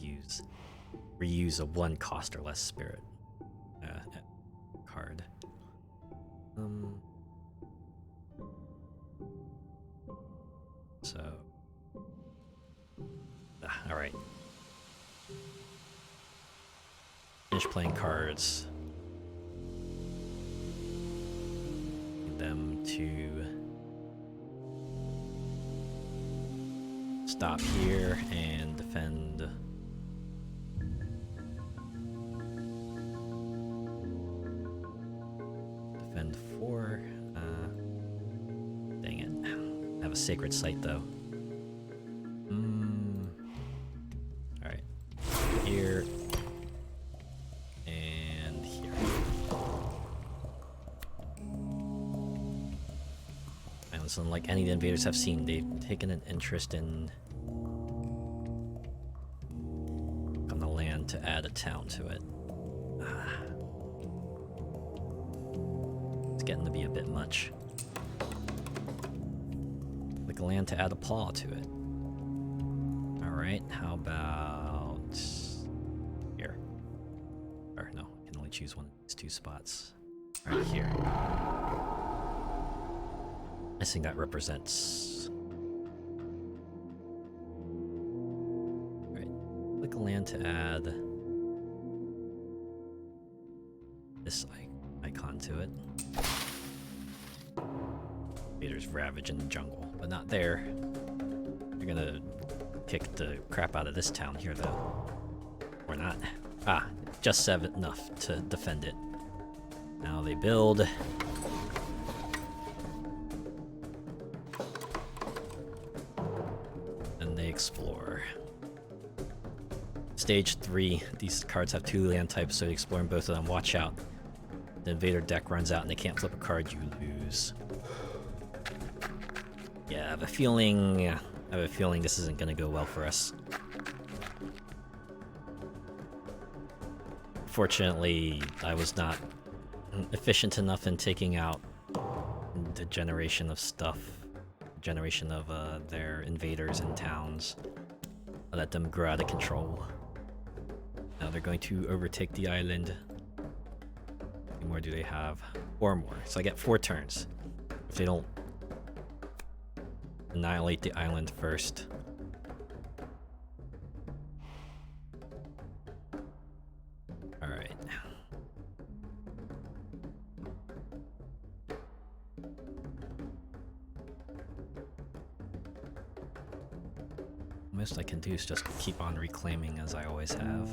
reuse a 1 cost or less spirit card. So... alright. Finish playing cards. Need them to stop here and defend. Defend 4. Dang it. I have a sacred site though. Alright. Here. And here. And it's unlike any of the invaders I've seen, they've taken an interest in on the land to add a town to it. It's getting to be a bit much. Like a land to add a paw to it. Alright, how about here? Or no, I can only choose one of these 2 spots. Right here. I think that represents... Alright, click a land to add this icon to it. Invaders ravage in the jungle, but not there. They're gonna kick the crap out of this town here, though. Or not. Ah, just 7 enough to defend it. Now they build. And they explore. Stage 3. These cards have 2 land types, so exploring both of them. Watch out. The invader deck runs out and they can't flip a card, you lose. Yeah, I have a feeling this isn't gonna go well for us. Fortunately, I was not efficient enough in taking out the generation of stuff, generation of their invaders and towns. I let them grow out of control. Now they're going to overtake the island. How many more do they have? 4 more. So I get 4 turns. If they don't annihilate the island first. Alright. Most I can do is just keep on reclaiming as I always have.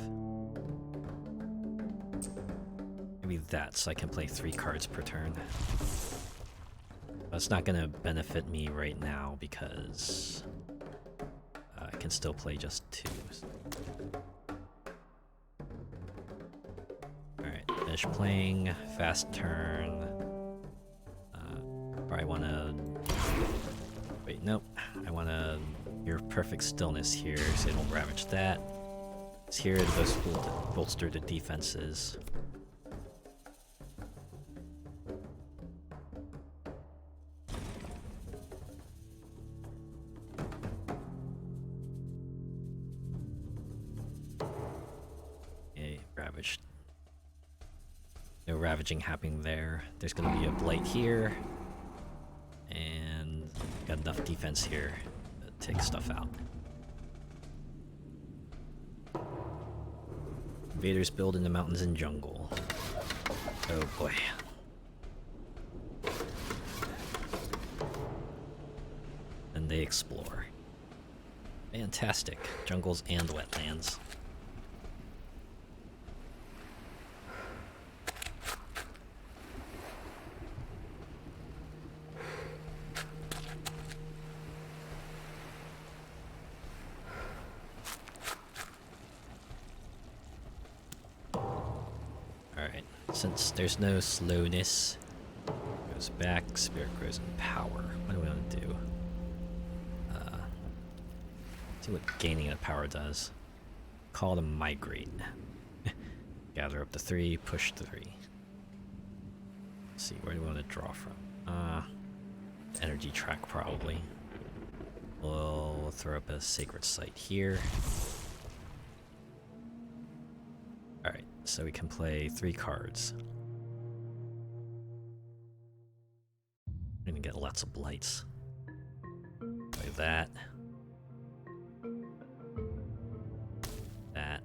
Maybe that, so I can play 3 cards per turn. That's not gonna benefit me right now because I can still play just 2. Alright, finish playing, fast turn. Or I wanna... Wait, nope. I wanna... Your perfect stillness here, so they don't ravage that. It's here to bolster the defenses. Ravaged. No ravaging happening there. There's gonna be a blight here. And got enough defense here to take stuff out. Invaders build in the mountains and jungle. Oh boy. And they explore. Fantastic. Jungles and wetlands. Alright, since there's no slowness, goes back, spirit grows in power. What do we want to do? See what gaining of power does. Call to migrate. Gather up to 3, push 3. Let's see, where do we want to draw from? Energy track, probably. We'll throw up a sacred site here. Alright, so we can play 3 cards. We're gonna get lots of blights. Play that. That.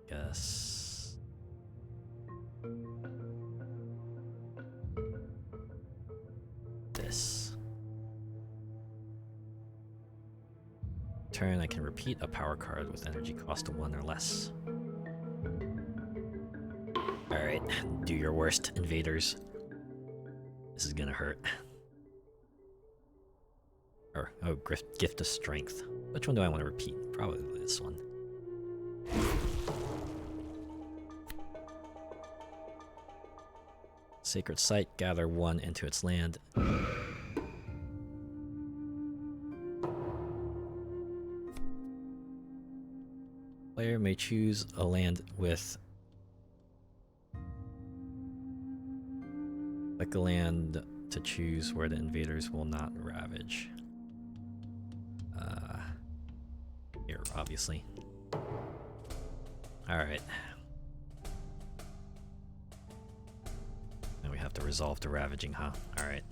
Guess. This. Turn, I can repeat a power card with energy cost of 1 or less. Alright, do your worst, invaders. This is gonna hurt. Or, oh, gift of strength. Which one do I want to repeat? Probably this one. Sacred site, gather 1 into its land. Player may choose a land with like a land to choose where the invaders will not ravage. Here, obviously. Alright. Now we have to resolve the ravaging, huh? Alright.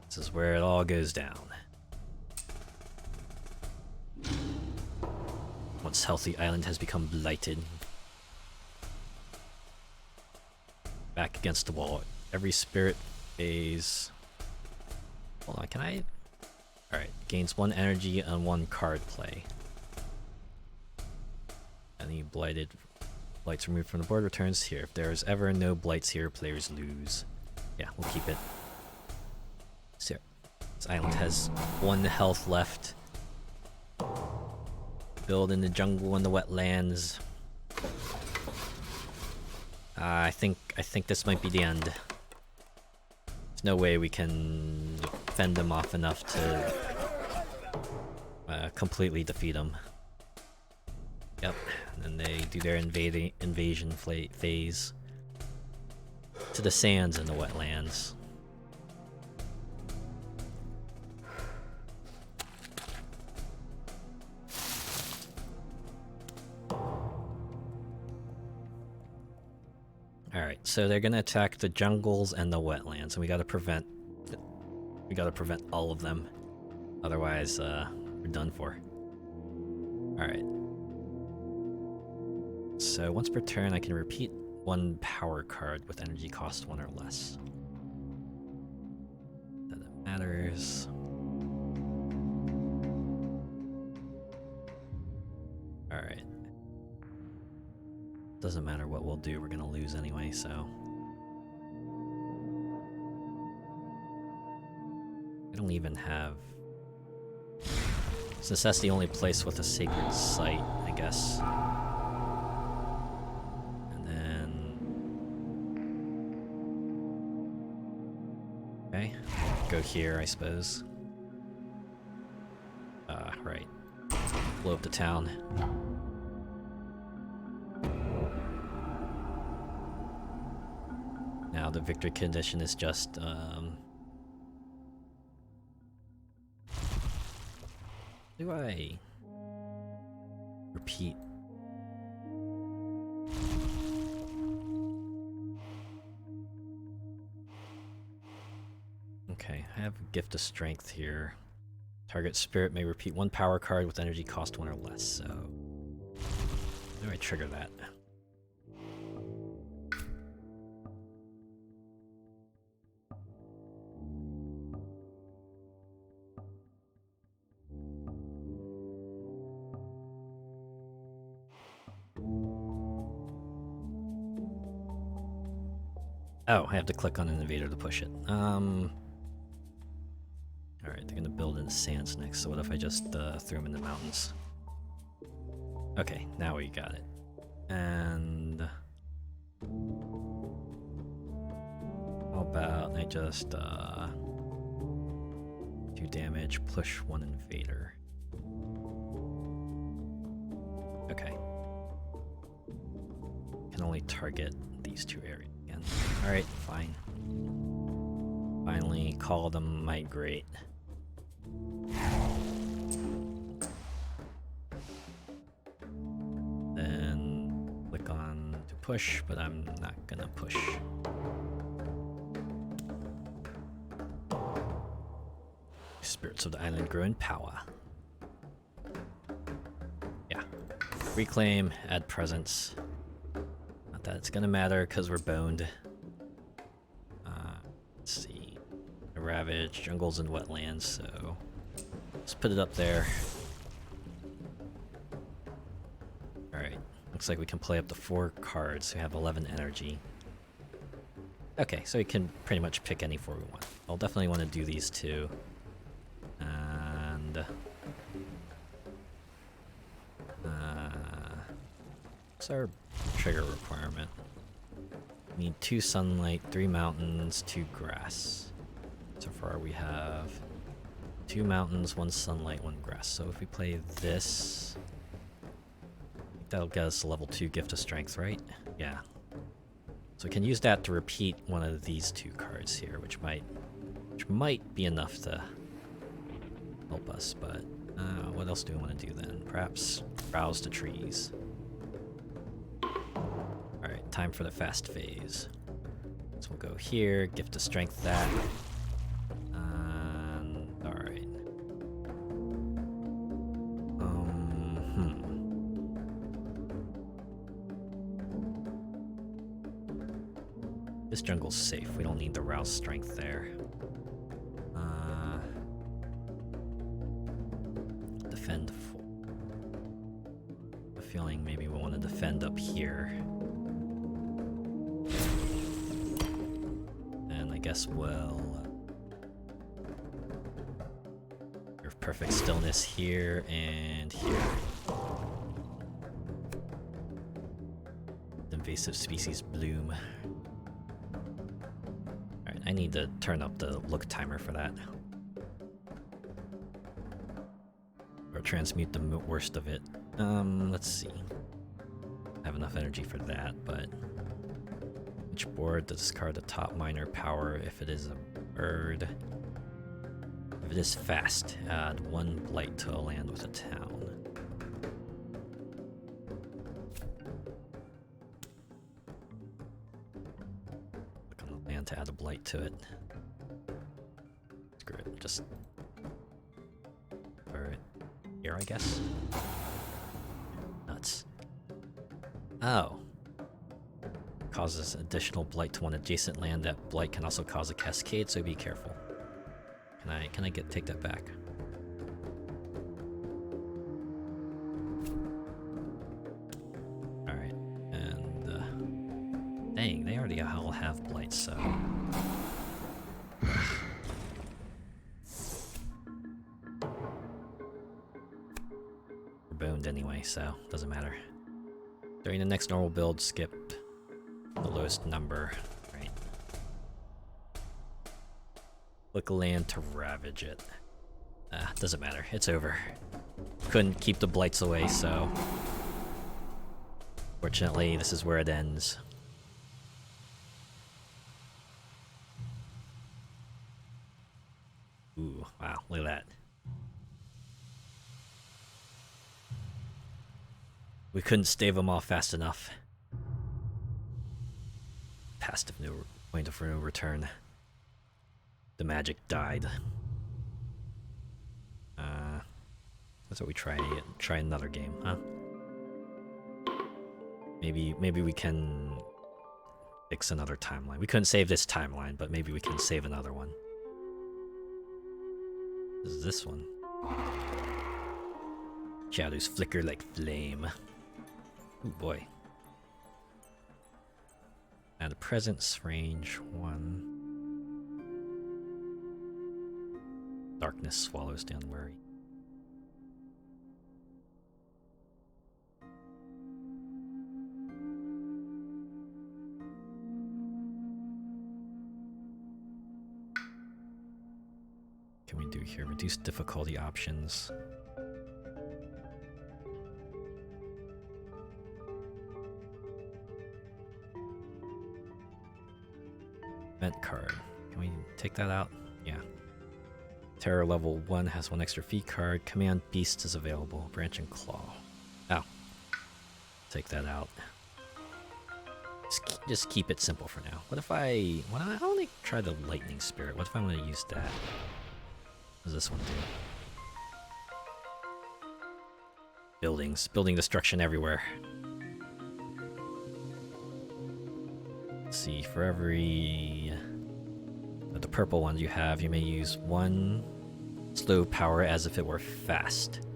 This is where it all goes down. Once healthy island has become blighted. Back against the wall. Every spirit phase. Hold on, can I? Alright, gains 1 energy on 1 card play. Any blights removed from the board returns here. If there is ever no blights here, players lose. Yeah, we'll keep it. So, this island has 1 health left. Build in the jungle and the wetlands. I think this might be the end. There's no way we can fend them off enough to completely defeat them. Yep, and then they do their invasion phase to the sands and the wetlands. Alright, so they're gonna attack the jungles and the wetlands, and we gotta prevent all of them. Otherwise, we're done for. Alright. So once per turn, I can repeat 1 power card with energy cost 1 or less. That matters. Alright. Doesn't matter what we'll do, we're gonna lose anyway, so. I don't even have. Since that's the only place with a sacred site, I guess. And then. Okay, go here, I suppose. Right. Blow up the town. Now the victory condition is just, do I repeat? Okay, I have a gift of strength here. Target spirit may repeat 1 power card with energy cost 1 or less, so how do I trigger that? Oh, I have to click on an invader to push it. Alright, they're gonna build in the sands next, so what if I just threw them in the mountains? Okay, now we got it. And how about I just 2 damage, push 1 invader. Okay. Can only target these two areas again. Alright, fine. Finally call them migrate. Then click on to push, but I'm not gonna push. Spirits of the island grow in power. Yeah. Reclaim, add presence. Not that it's gonna matter because we're boned. Let's see. Ravage, jungles and wetlands, so let's put it up there. Alright. Looks like we can play up to 4 cards. We have 11 energy. Okay, so we can pretty much pick any 4 we want. I'll definitely want to do these two. And what's our trigger requirement? We need 2 sunlight, 3 mountains, 2 grass. So far we have 2 mountains, 1 sunlight, 1 grass. So if we play this, that'll get us a level 2 gift of strength, right? Yeah. So we can use that to repeat one of these 2 cards here, which might be enough to help us, but what else do we want to do then? Perhaps browse the trees. Alright, time for the fast phase. So we'll go here, gift of strength that. Alright. This jungle's safe. We don't need the rouse strength there. Defend 4. I have a feeling maybe we want to defend up here. And I guess we'll perfect stillness here and here. Invasive species bloom. Alright, I need to turn up the look timer for that. Or transmute the worst of it. Let's see. I have enough energy for that, but each board discard the top minor power if it is a bird. If it is fast, add 1 blight to a land with a town. Click on the land to add a blight to it. Screw it, just throw it here, I guess. Nuts. Oh. Causes additional blight to one adjacent land. That blight can also cause a cascade, so be careful. Can I take that back? Alright, and dang, they already all have blights, so we're boned anyway, so doesn't matter. During the next normal build, skip the lowest number. Click land to ravage it. Doesn't matter. It's over. Couldn't keep the blights away, so fortunately, this is where it ends. Ooh, wow, look at that. We couldn't stave them off fast enough. Past of no point of no return. The magic died. That's what we try another game, huh? Maybe we can fix another timeline. We couldn't save this timeline, but maybe we can save another one. This is this one. Shadows flicker like flame. Oh boy. Add a presence, range 1. Darkness swallows down worry. Can we do here? Reduce difficulty options. Event card. Can we take that out? Yeah. Terror level 1 has 1 extra fee card. Command Beast is available. Branch and Claw. Oh. Take that out. Just keep it simple for now. What if I want to try the Lightning Spirit? What if I want to use that? What does this one do? Buildings. Building destruction everywhere. Let's see, for every... the purple ones you have, you may use 1 slow power as if it were fast.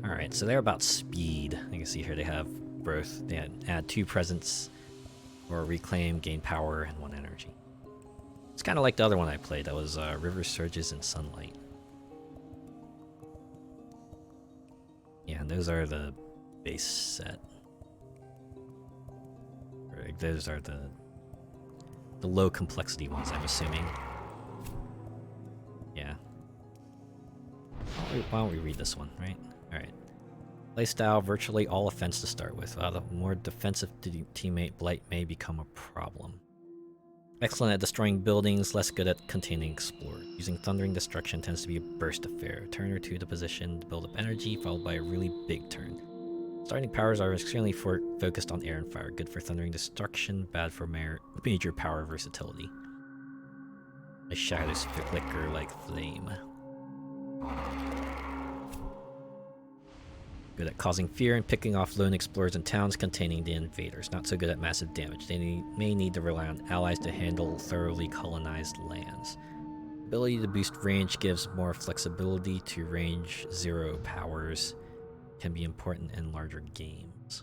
Alright, so they're about speed. You can see here they have growth. They add 2 presence or reclaim, gain power, and 1 energy. It's kind of like the other one I played. That was River Surges and Sunlight. Yeah, and those are the base set. Or those are the low complexity ones, I'm assuming. Yeah. Why don't we read this one, right? Alright. Playstyle, virtually all offense to start with. Without a more defensive teammate, Blight may become a problem. Excellent at destroying buildings, less good at containing explorers. Using Thundering Destruction tends to be a burst affair. A turn or 2 to position to build up energy, followed by a really big turn. Starting powers are extremely focused on air and fire. Good for Thundering Destruction, bad for major power versatility. The shadows flicker like flame. Good at causing fear and picking off lone explorers in towns containing the invaders. Not so good at massive damage. They may need to rely on allies to handle thoroughly colonized lands. Ability to boost range gives more flexibility to range 0 powers. Can be important in larger games.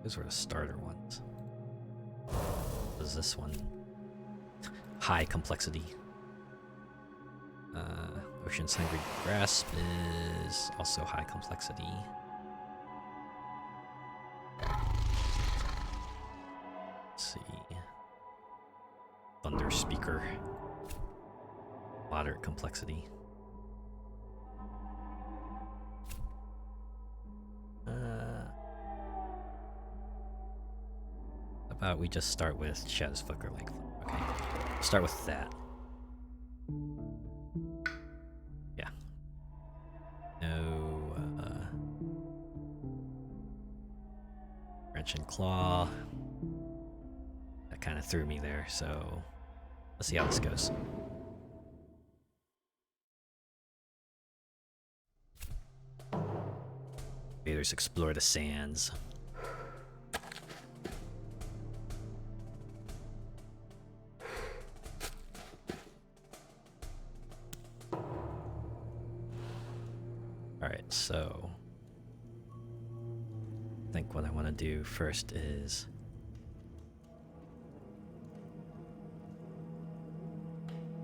Those were the starter ones. What is this one? High complexity. Ocean's Hungry Grasp is also high complexity. Let's see. Thunder Speaker. Moderate complexity. How about we just start with Shadows Flicker like okay. Start with that. Yeah. No Wrench and Claw. That kind of threw me there, so let's see how this goes. Invaders explore the sands. Alright, so I think what I want to do first is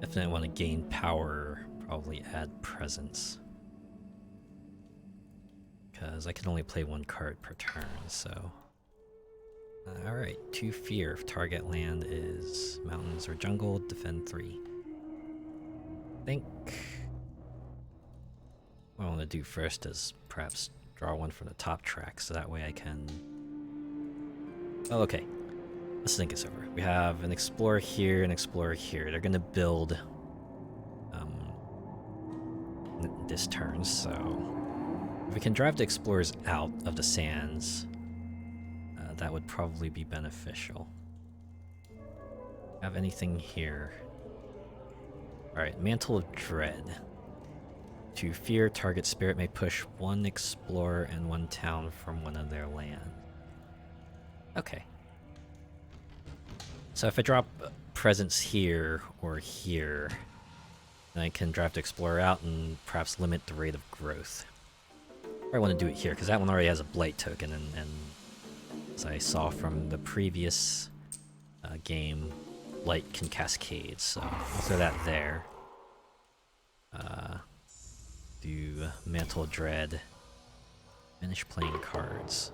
definitely want to gain power, probably add presence. Because I can only play 1 card per turn, so... Alright, 2 fear. If target land is mountains or jungle, defend 3. I think what I want to do first is perhaps draw 1 from the top track, so that way I can... Oh, okay. Let's think this over. We have an explorer here, an explorer here. They're going to build this turn, so... If we can drive the explorers out of the sands, that would probably be beneficial. Have anything here? Alright, Mantle of Dread. To fear, target spirit may push 1 explorer and 1 town from one of their land. Okay. So if I drop presence here or here, then I can drive the explorer out and perhaps limit the rate of growth. I want to do it here because that one already has a blight token, and as I saw from the previous game, blight can cascade, so I'll throw that there. Do Mantle of Dread. Finish playing cards.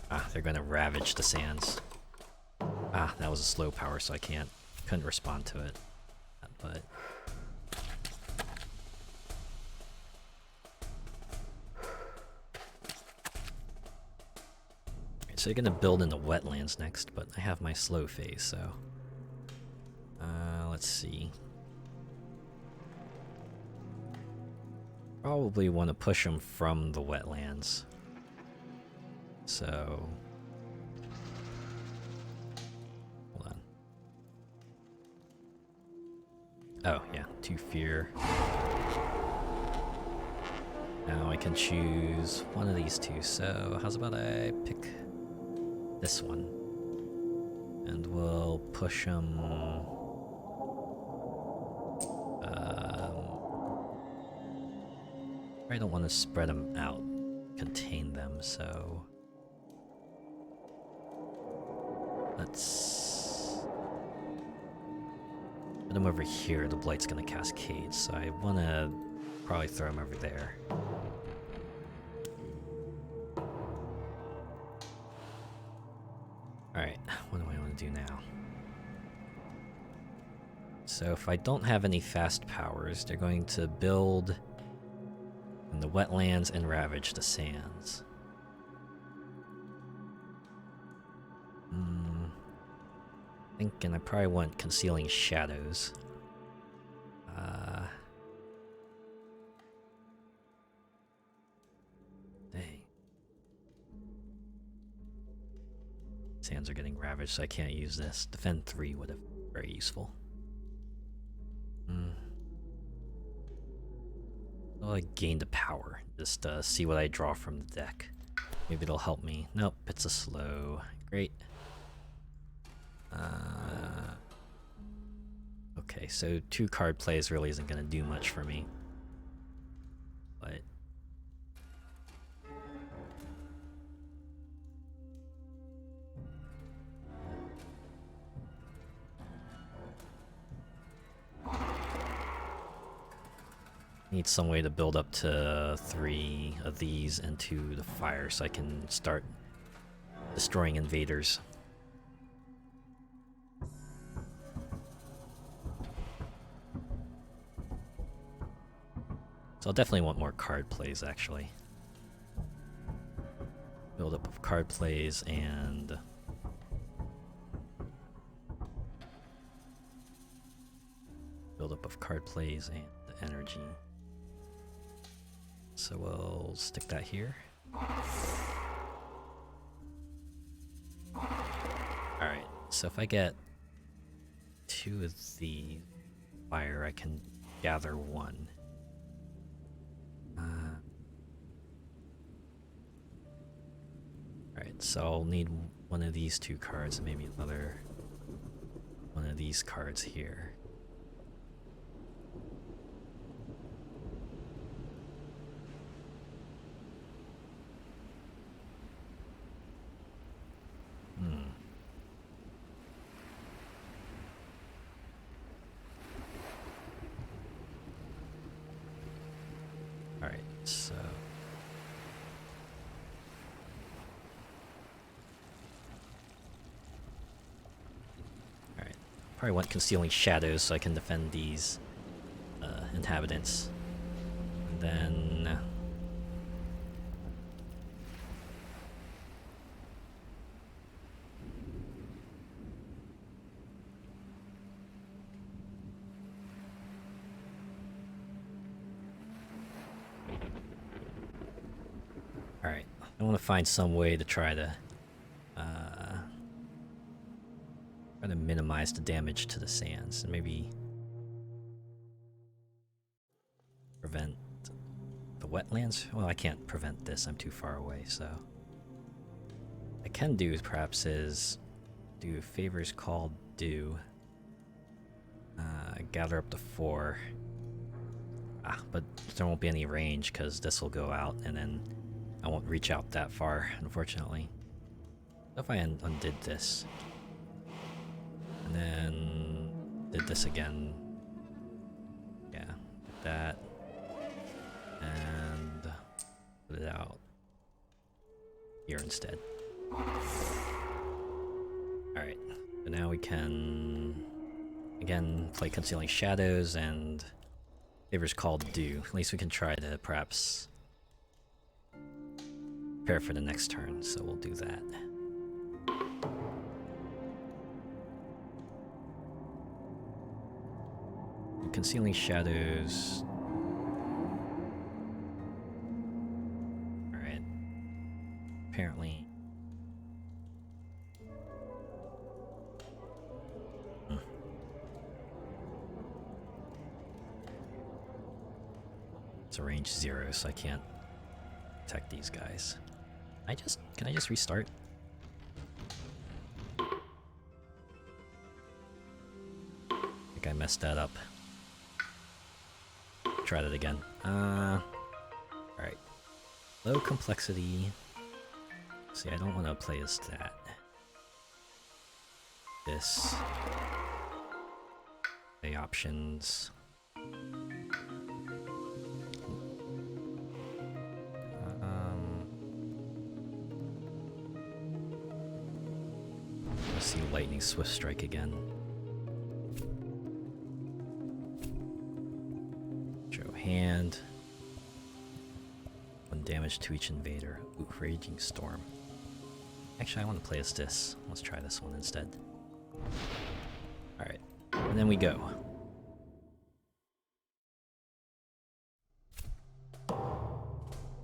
Ah, they're gonna ravage the sands. Ah, that was a slow power, so I couldn't respond to it. But so you're gonna build in the wetlands next, but I have my slow phase, so... let's see. Probably want to push them from the wetlands. So... hold on. Oh, yeah, 2 fear. Now I can choose one of these two, so how's about I pick this one? And we'll push them... I don't want to spread them out, contain them, so... let's... put them over here. The Blight's gonna cascade, so I want to probably throw them over there. Alright, what do I want to do now? So if I don't have any fast powers, they're going to build in the wetlands and ravage the sands. Thinking I probably want concealing shadows. Dang. Sands are getting ravaged, so I can't use this. Defend 3 would have been very useful. Well, I gained a power. Just see what I draw from the deck. Maybe it'll help me. Nope, it's a slow. Great. Okay, so 2 card plays really isn't going to do much for me. But... need some way to build up to 3 of these into the fire so I can start destroying invaders. So I'll definitely want more card plays, actually. Build up of card plays and... build up of card plays and the energy. So we'll stick that here. Alright, so if I get 2 of the fire, I can gather 1. Alright, so I'll need one of these 2 cards and maybe another one of these cards here. Alright, so... alright, probably want concealing shadows so I can defend these inhabitants. And then... alright, I want to find some way to try to minimize the damage to the sands and maybe prevent the wetlands. Well, I can't prevent this, I'm too far away, so I can do perhaps is do favors called do, gather up to 4. But there won't be any range because this will go out and then I won't reach out that far, unfortunately. If I undid this and then did this again, yeah, did that and put it out here instead. Alright, so now we can again play Concealing Shadows and favors called do. At least we can try to perhaps prepare for the next turn, so we'll do that. Concealing shadows. Alright. Apparently. It's a range 0, so I can't attack these guys. Can I just restart? I think I messed that up. Try that again. Alright. Low complexity. See, I don't want to play as that. This. The options. Let's see Lightning Swift Strike again. Show hand. 1 damage to each invader. Ooh, Raging Storm. Actually, I want to play as this. Let's try this one instead. Alright, and then we go.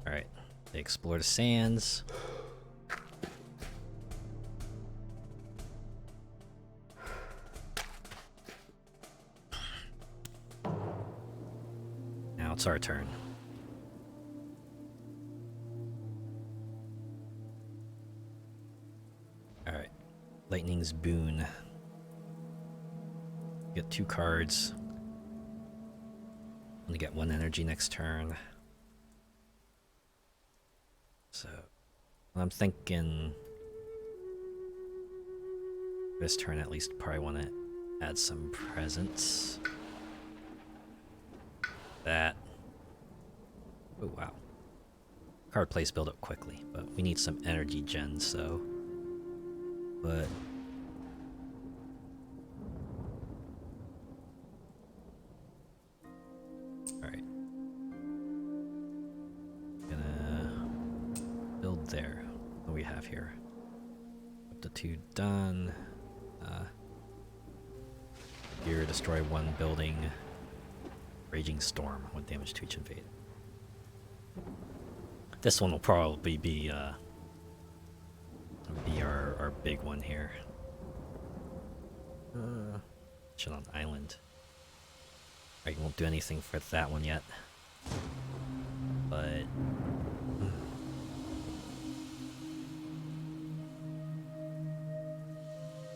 Alright, they explore the sands. Now it's our turn. Alright, Lightning's Boon. Get 2 cards. I'm gonna get 1 energy next turn. So, I'm thinking this turn at least probably want to add some presence. That. Oh wow. Card plays build up quickly, but we need some energy gen, so. But. Alright. Gonna build there. What do we have here? Up to 2 done. Here, destroy 1 building. Raging Storm, 1 damage to each invader. This one will probably be our big one here. Shit on island. I won't do anything for that one yet. But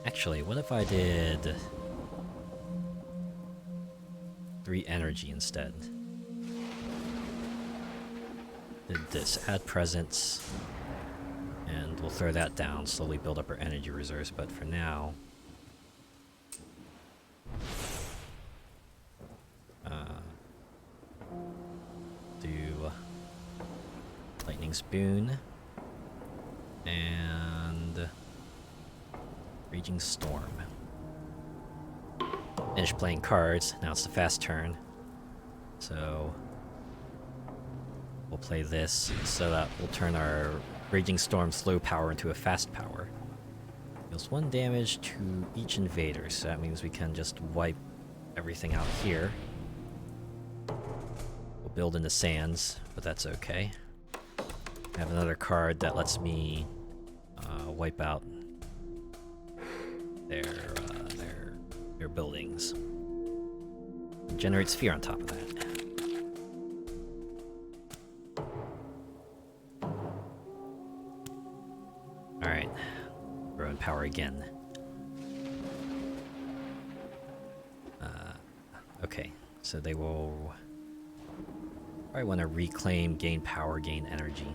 actually, what if I did 3 energy instead? Did this, add presence, and we'll throw that down, slowly build up our energy reserves, but for now... do Lightning's Boon, and Raging Storm. Finish playing cards, now it's the fast turn. So we'll play this so that we'll turn our Raging Storm slow power into a fast power. Deals 1 damage to each invader, so that means we can just wipe everything out here. We'll build in the sands, but that's okay. I have another card that lets me wipe out their buildings. Generates fear on top of that. Alright. Grow in power again. Okay, so they will probably want to reclaim, gain power, gain energy.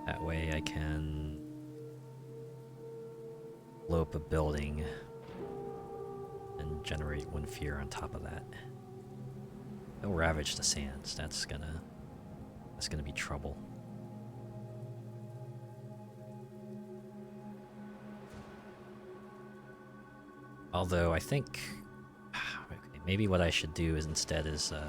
That way I can blow up a building and generate 1 fear on top of that. They'll ravage the sands. That's gonna be trouble. Although I think okay, maybe what I should do is instead is so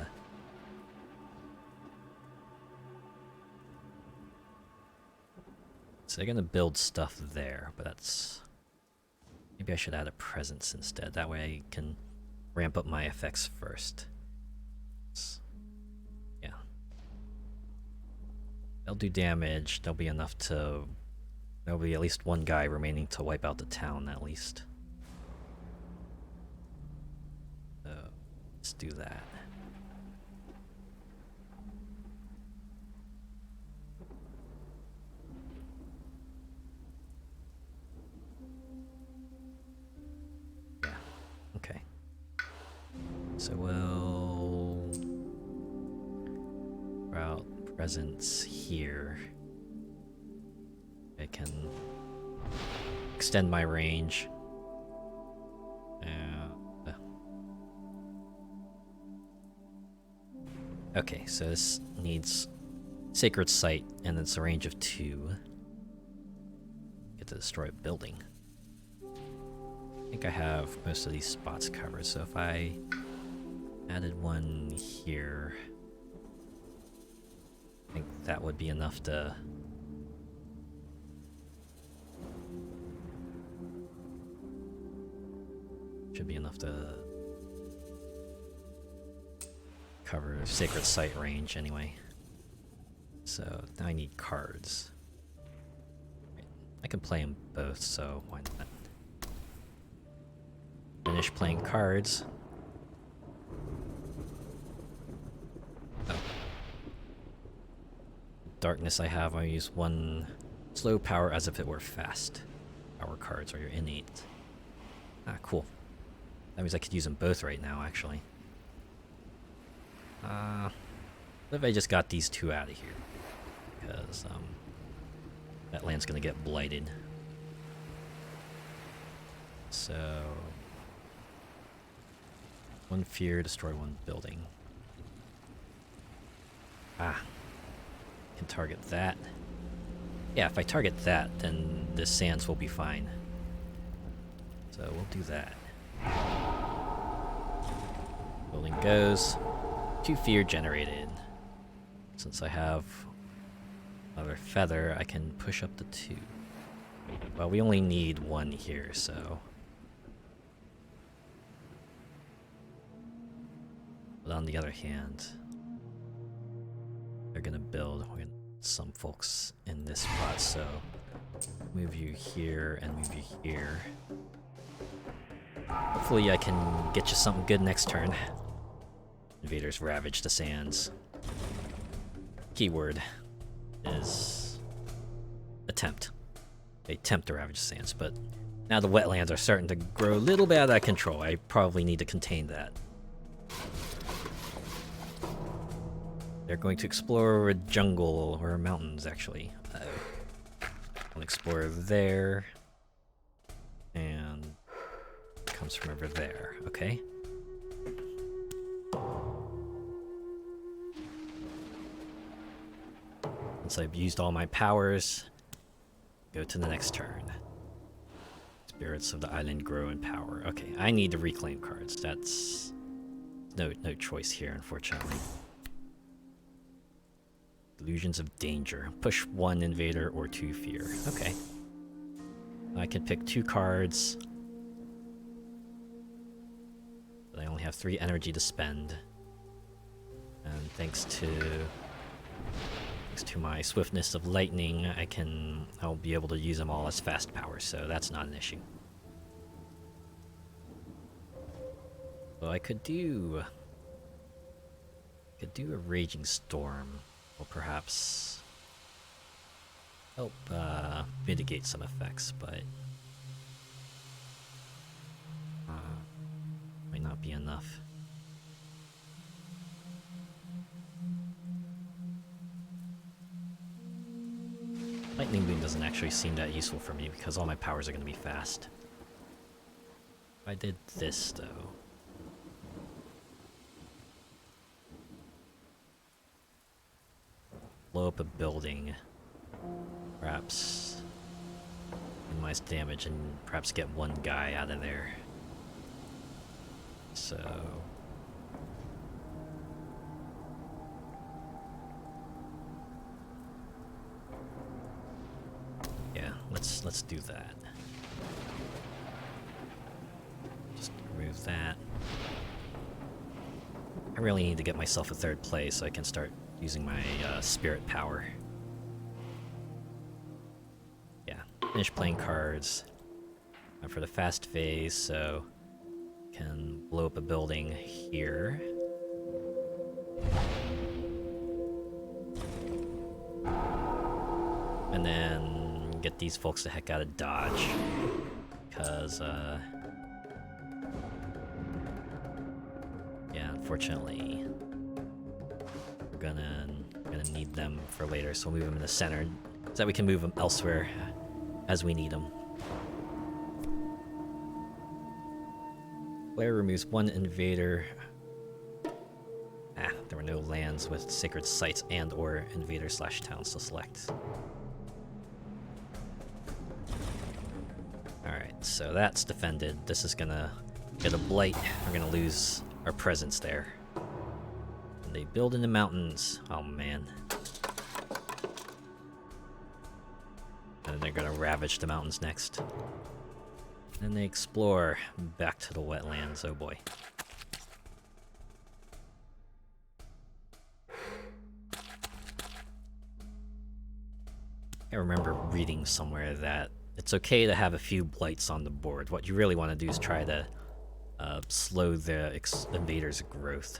they're gonna build stuff there, but that's maybe I should add a presence instead. That way I can ramp up my effects first. Yeah. They'll do damage. There'll be enough to... There'll be at least one guy remaining to wipe out the town, at least. So, let's do that. Yeah, okay. So we'll... route presence here. I can extend my range. Okay, so this needs Sacred Site, and it's a range of 2. Get to destroy a building. I think I have most of these spots covered, so if I added one here, I think that would be enough to... Should be enough to cover Sacred Site range anyway. So now I need cards. I can play them both, so why not? Finish playing cards. Oh. Darkness I have, I use one slow power as if it were fast. Power cards are your innate. Ah, cool. That means I could use them both right now, actually. What if I just got these 2 out of here? Because, that land's gonna get blighted. So... 1 fear, destroy 1 building. Ah. Can target that. Yeah, if I target that, then the sands will be fine. So we'll do that. Building goes. 2 fear generated. Since I have another feather, I can push up to 2. Well, we only need 1 here, so... But on the other hand, they're gonna build. We're gonna some folks in this spot, so move you here and move you here. Hopefully I can get you something good next turn. Invaders ravage the sands. Keyword is attempt. They attempt to ravage the sands, but now the wetlands are starting to grow a little bit out of control. I probably need to contain that. They're going to explore a jungle or mountains, actually. I'll explore there. And it comes from over there, okay? Once I've used all my powers, go to the next turn. Spirits of the island grow in power. Okay, I need to reclaim cards. That's no choice here, unfortunately. Illusions of danger. Push 1 invader or 2 fear. Okay. I can pick 2 cards. But I only have 3 energy to spend. And thanks to my swiftness of lightning, I'll be able to use them all as fast power, so that's not an issue. So I could do a raging storm. Or perhaps help mitigate some effects, but might not be enough. Lightning Boom doesn't actually seem that useful for me because all my powers are going to be fast. If I did this, though... blow up a building, perhaps minimize damage, and perhaps get 1 guy out of there. So... yeah, let's do that. Just remove that. I really need to get myself a third place so I can start using my spirit power. Yeah, finish playing cards. And for the fast phase, so can blow up a building here. And then get these folks the heck out of Dodge. Because, yeah, unfortunately, we're gonna need them for later, so we'll move them in the center so that we can move them elsewhere as we need them. Player removes one invader. There were no lands with sacred sites and or invader/towns to select. Alright, so that's defended. This is gonna get a blight. We're gonna lose our presence there. And they build in the mountains. Oh man. And they're gonna ravage the mountains next. Then they explore back to the wetlands. Oh boy. I remember reading somewhere that it's okay to have a few blights on the board. What you really want to do is try to slow the invaders' growth.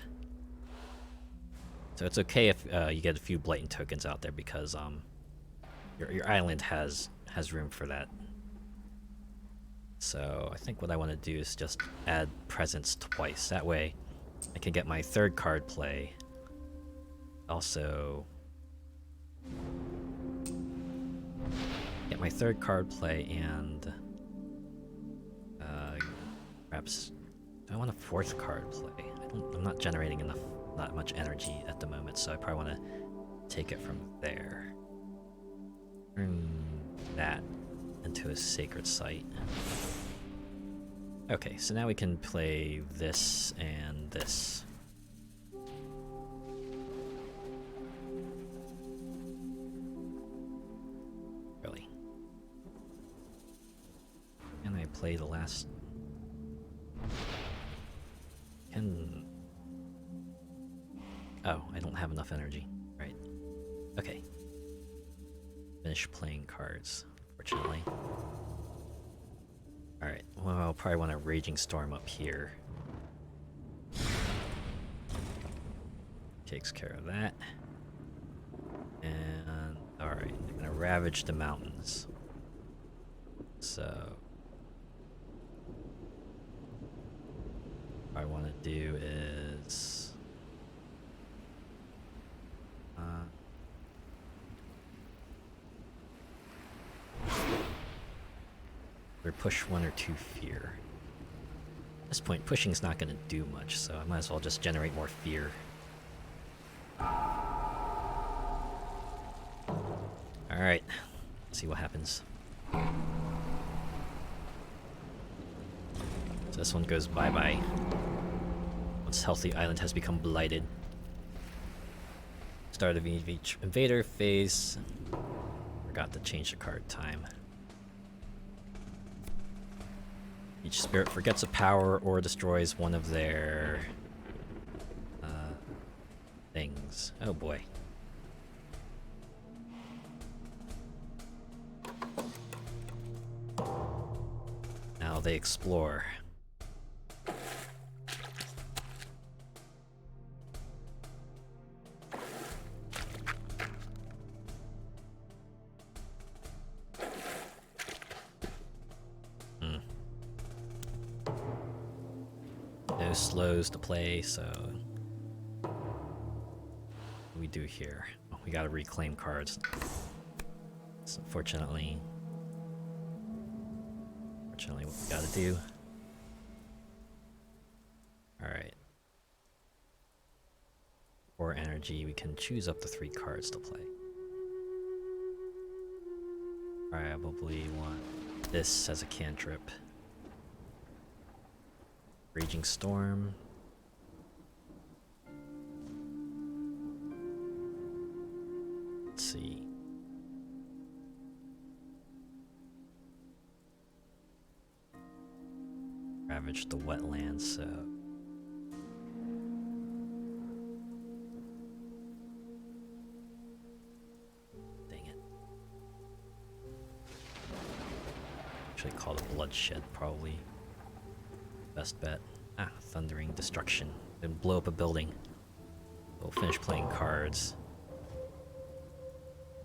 So it's okay if you get a few blighting tokens out there because your island has room for that. So I think what I want to do is just add presence twice. That way I can get my third card play. Also get my third card play and perhaps do I want a fourth card play? I'm not generating not much energy at the moment, so I probably want to take it from there. Turn that into a sacred site. Okay, so now we can play this and this. Really? Can I play the last? Oh, I don't have enough energy. Right. Okay. Finish playing cards, fortunately. Alright, well, I'll probably want a Raging Storm up here. Takes care of that. And, alright, they're gonna ravage the mountains. So, what I want to do is... or push 1 or 2 fear. At this point, pushing is not going to do much, so I might as well just generate more fear. Alright, see what happens. So this one goes bye-bye. Once Healthy Island has become blighted. Start of each invader phase. Forgot to change the card time. Each spirit forgets a power or destroys one of their things. Oh boy. Now they explore. No slows to play, so what do we do here? Oh, we gotta reclaim cards. So unfortunately what we gotta do. Alright. For energy, we can choose up to 3 cards to play. Probably want this as a cantrip. Raging Storm. Let's see. Ravage the wetlands, so bloodshed, probably. Best bet. Ah, thundering destruction. Then blow up a building. We'll finish playing cards.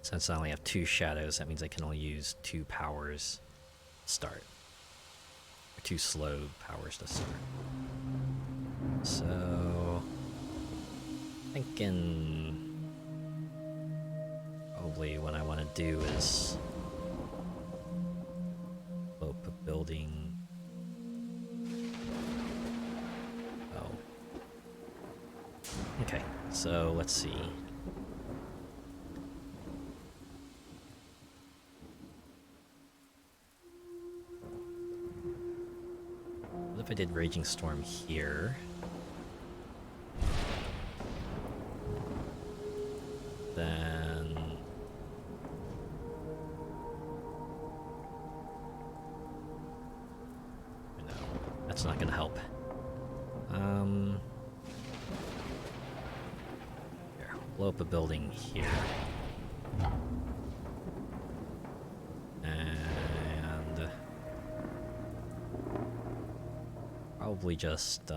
Since I only have 2 shadows, that means I can only use 2 powers to start. Or 2 slow powers to start. So... thinking... probably what I want to do is... blow up a building... oh. Okay, so let's see. What if I did Raging Storm here? Then... no, that's not gonna help. Here, blow up a building here. And... probably just,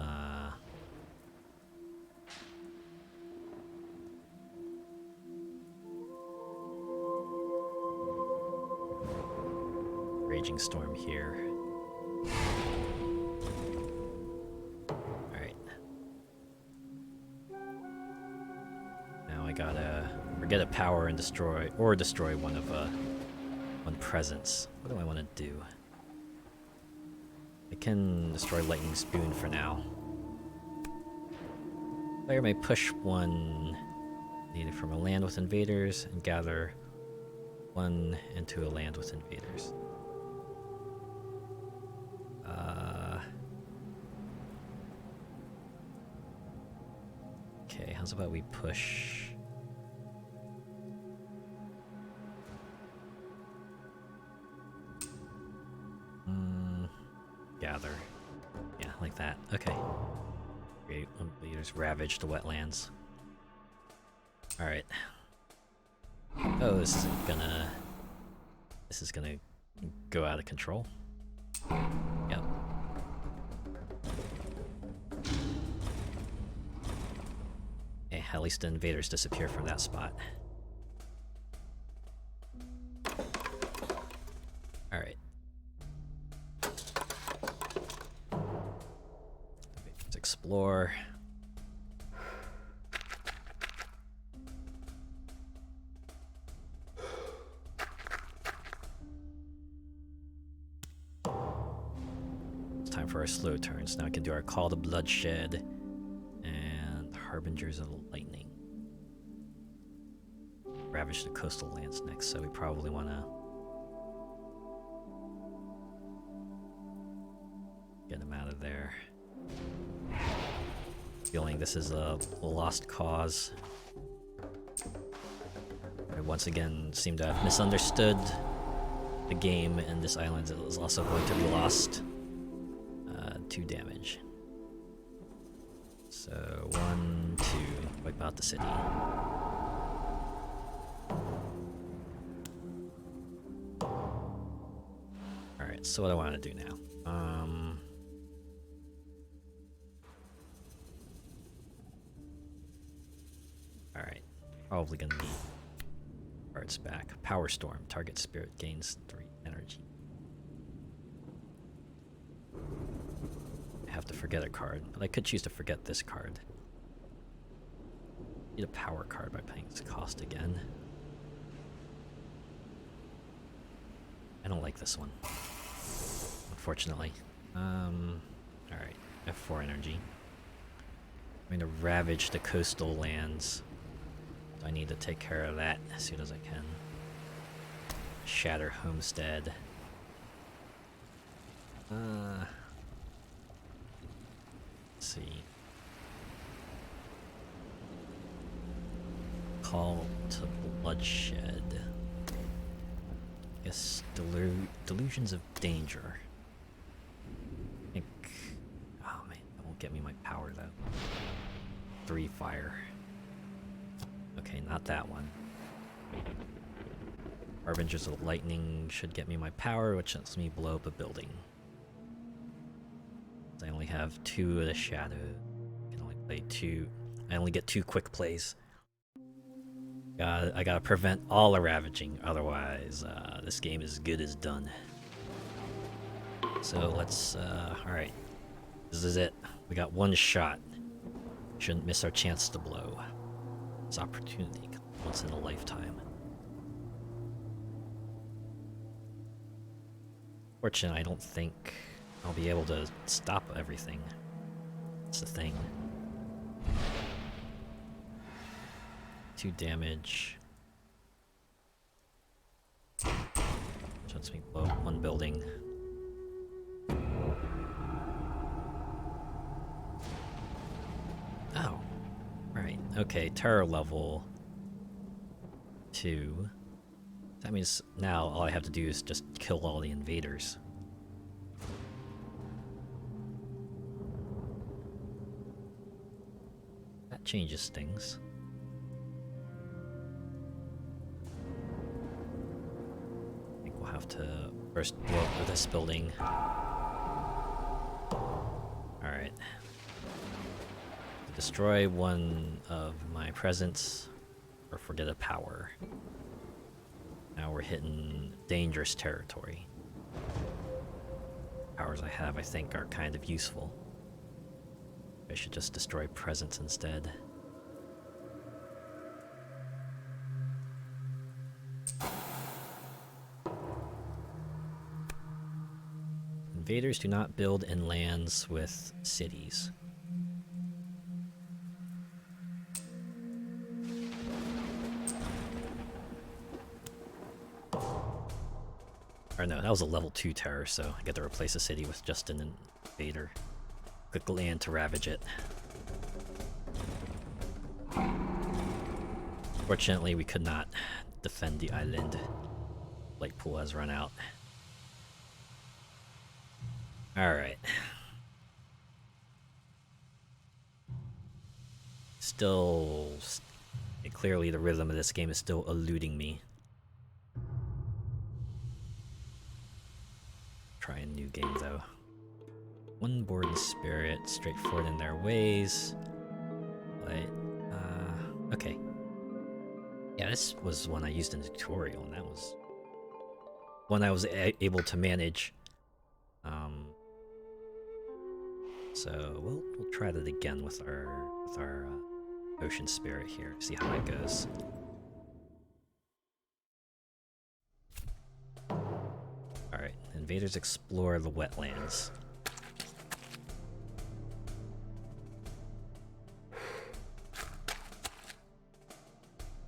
Raging Storm here. Alright. Now I gotta forget a power and destroy, or destroy one of, one presence. What do I want to do? I can destroy Lightning Spoon for now. Player may push 1 needed from a land with invaders and gather 1 into a land with invaders. Okay, how's about we push... gather. Yeah, like that. Okay. Great. Leaders ravage the wetlands. Alright. Oh, this is gonna go out of control. Yep. Okay, at least the invaders disappear from that spot. Alright. Let's explore. Time for our slow turns. Now we can do our Call to Bloodshed and Harbingers of Lightning. Ravage the coastal lands next, so we probably want to get him out of there. Feeling this is a lost cause. I once again seem to have misunderstood the game, and this island is also going to be lost. 2 damage. So 1, 2, wipe out the city. Alright, so what do I want to do now? Alright, probably gonna need cards back. Power Storm, target spirit gains 3 energy. Have to forget a card, but I could choose to forget this card. Need a power card by paying its cost again. I don't like this one, unfortunately. Alright, F4 energy. I'm going to ravage the coastal lands. So I need to take care of that as soon as I can. Shatter Homestead. See. Call to Bloodshed. Yes, Delusions of Danger. I think... oh man, that won't get me my power though. 3 fire. Okay, not that one. Harbingers of Lightning should get me my power, which lets me blow up a building. I only have 2 of the shadow. I can only play 2. I only get 2 quick plays. I gotta prevent all the ravaging, otherwise this game is good as done. So let's, alright. This is it. We got 1 shot. Shouldn't miss our chance to blow. This opportunity once in a lifetime. Fortunately, I don't think I'll be able to stop everything. That's the thing. 2 damage. Lets me blow up 1 building. Oh. Right. Okay, terror level 2. That means now all I have to do is just kill all the invaders. That changes things. I think we'll have to first blow up this building. Alright. Destroy 1 of my presence, or forget a power. Now we're hitting dangerous territory. Powers I have, I think, are kind of useful. I should just destroy presence instead. Invaders do not build in lands with cities. Or no, that was a level 2 terror, so I get to replace a city with just an invader. Click land to ravage it. Fortunately, we could not defend the island. Light pool has run out. Alright. Still... clearly the rhythm of this game is still eluding me. Try a new game though. 1 board and spirit, straightforward in their ways. But, okay. Yeah, this was one I used in the tutorial, and that was one I was able to manage. So we'll try that again with our ocean spirit here. See how it goes. Alright, invaders explore the wetlands.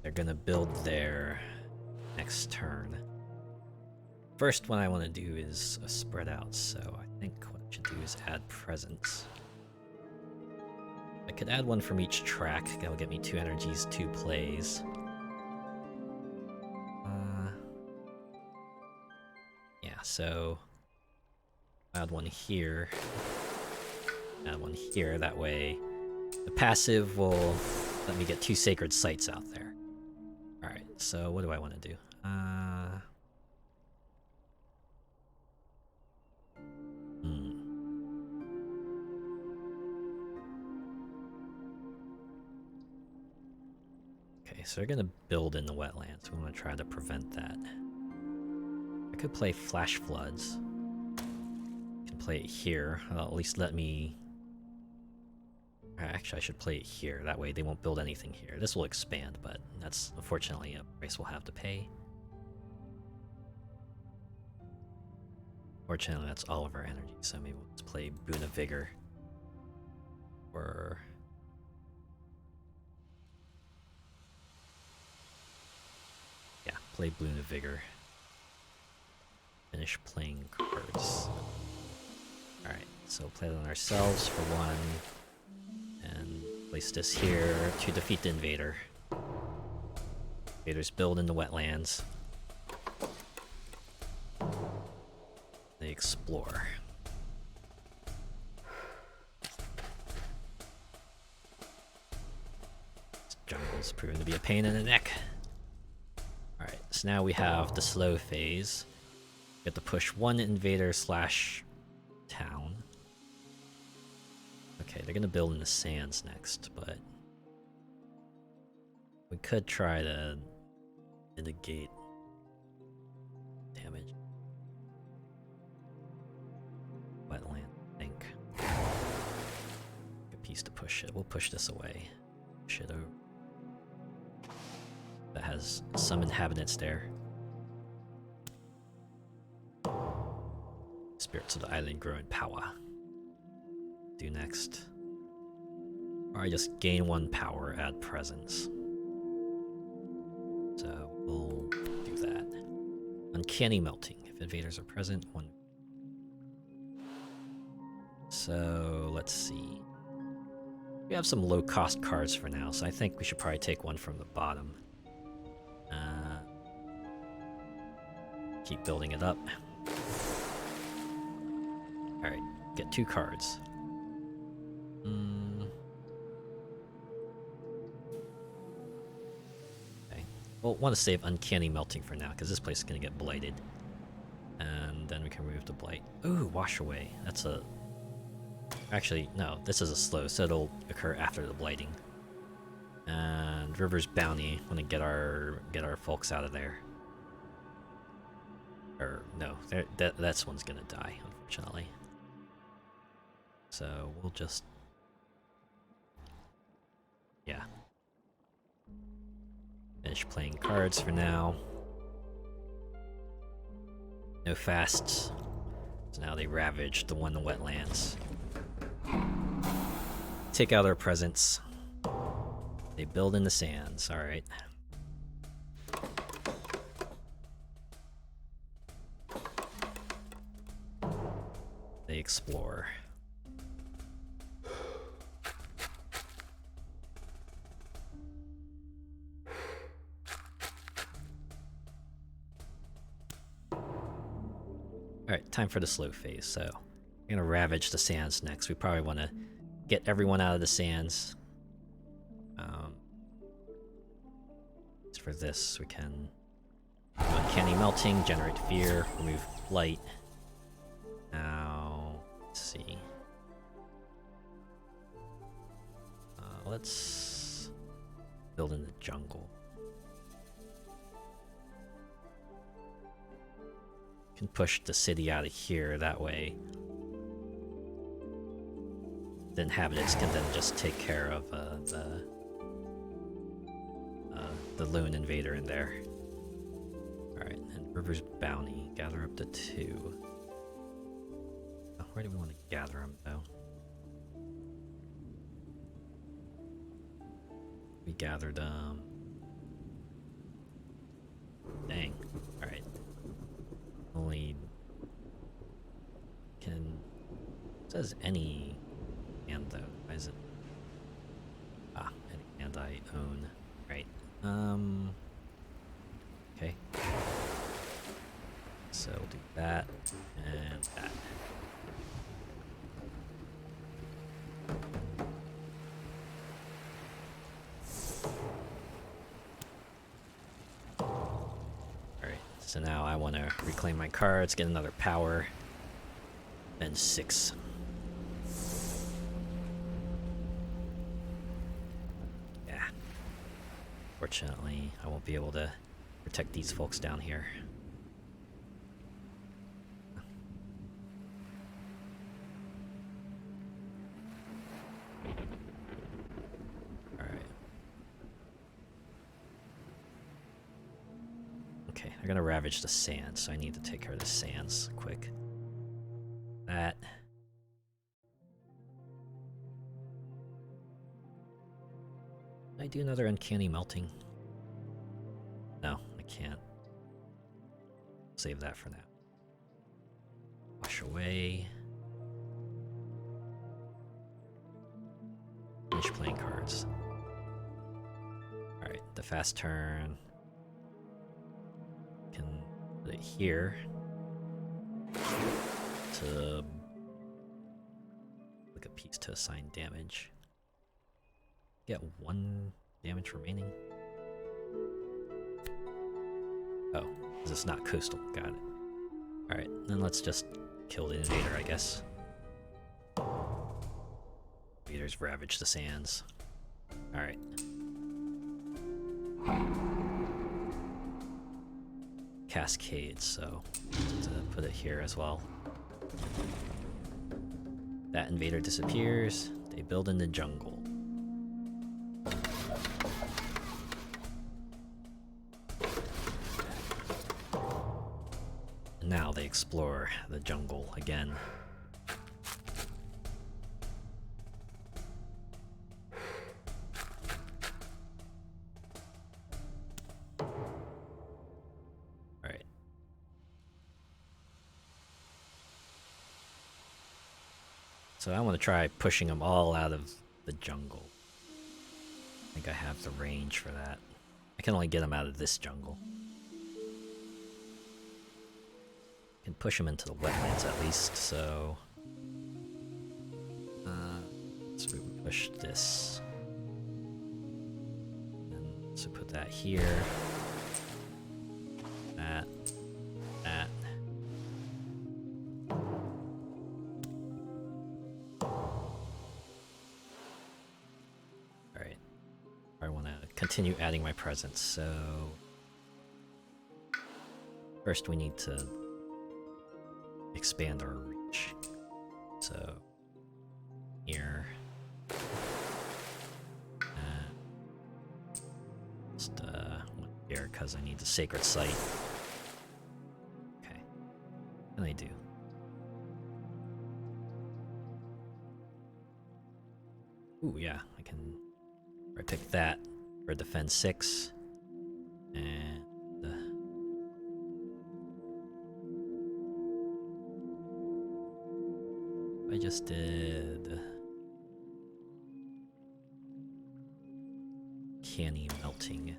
They're gonna build there next turn. First one I want to do is spread out, so I think what I should do is add presence. I could add 1 from each track. That'll get me 2 energies, 2 plays. Yeah, so add 1 here. Add 1 here. That way, the passive will let me get 2 sacred sites out there. All right. So what do I want to do? Okay, so they're gonna build in the wetlands. We want to try to prevent that. I could play Flash Floods. I can play it here. At least let me... Actually, I should play it here. That way they won't build anything here. This will expand, but that's unfortunately a price we'll have to pay. Fortunately, that's all of our energy, so maybe we'll just play Boon of Vigor. Or... yeah, play Boon of Vigor. Finish playing cards. Alright, so play it on ourselves for 1. And place this here to defeat the invader. Invaders build in the wetlands. They explore. This jungle's proven to be a pain in the neck. Alright, so now we have the slow phase. We have to push 1 invader / town. Okay, they're gonna build in the sands next, but we could try to mitigate damage. Wetland, I think. A piece to push it. We'll push this away. Push it over. That has some inhabitants there. Spirits of the island grow in power. Do next. Or I just gain 1 power, add presence. So we'll do that. Uncanny melting. If invaders are present, 1. So let's see. We have some low cost cards for now, so I think we should probably take one from the bottom. Keep building it up. Alright, get 2 cards. Okay. We'll want to save Uncanny Melting for now, because this place is going to get blighted. And then we can remove the blight. Ooh, Wash Away. That's a... Actually, no, this is a slow, so it'll occur after the blighting. And River's Bounty. Want to get our folks out of there. Or no, that's one's gonna die, unfortunately. So we'll just, yeah, finish playing cards for now. No fasts. So now they ravage the one in the wetlands. Take out our presents. They build in the sands. All right. They explore. Alright, time for the slow phase, so we're gonna ravage the sands next. We probably want to get everyone out of the sands. For this, we can do Uncanny Melting, generate fear, remove blight. Now, let's see. Let's build in the jungle. Can push the city out of here, that way the inhabitants can then just take care of the lone invader in there. Alright, and River's Bounty, gather up to 2. Oh, where do we want to gather them, though? We gathered, dang. Alright. Only can... It says any hand, though. Why is it? Ah, any hand I own. Right. Okay. So we'll do that and that. Alright, so now I want to reclaim my cards, get another power, and 6. Yeah. Fortunately, I won't be able to protect these folks down here. Okay, they're gonna ravage the sands, so I need to take care of the sands quick. That. Can I do another Uncanny Melting? No, I can't. Save that for now. Wash away. Finish playing cards. Alright, the fast turn. Can put it here to like a piece to assign damage. Get 1 damage remaining. Oh, is this not coastal? Got it. Alright, then let's just kill the invader, I guess. We invaders ravage the sands. Alright. Cascades, so to put it here as well. That invader disappears, they build in the jungle. And now they explore the jungle again. So I want to try pushing them all out of the jungle. I think I have the range for that. I can only get them out of this jungle. I can push them into the wetlands at least, so... so we push this. And so put that here. That. Continue adding my presence, so first we need to expand our reach. So here, just one here because I need the sacred site. Okay, and I do. Ooh, yeah, I can pick that. For defense 6, and I just did canny melting.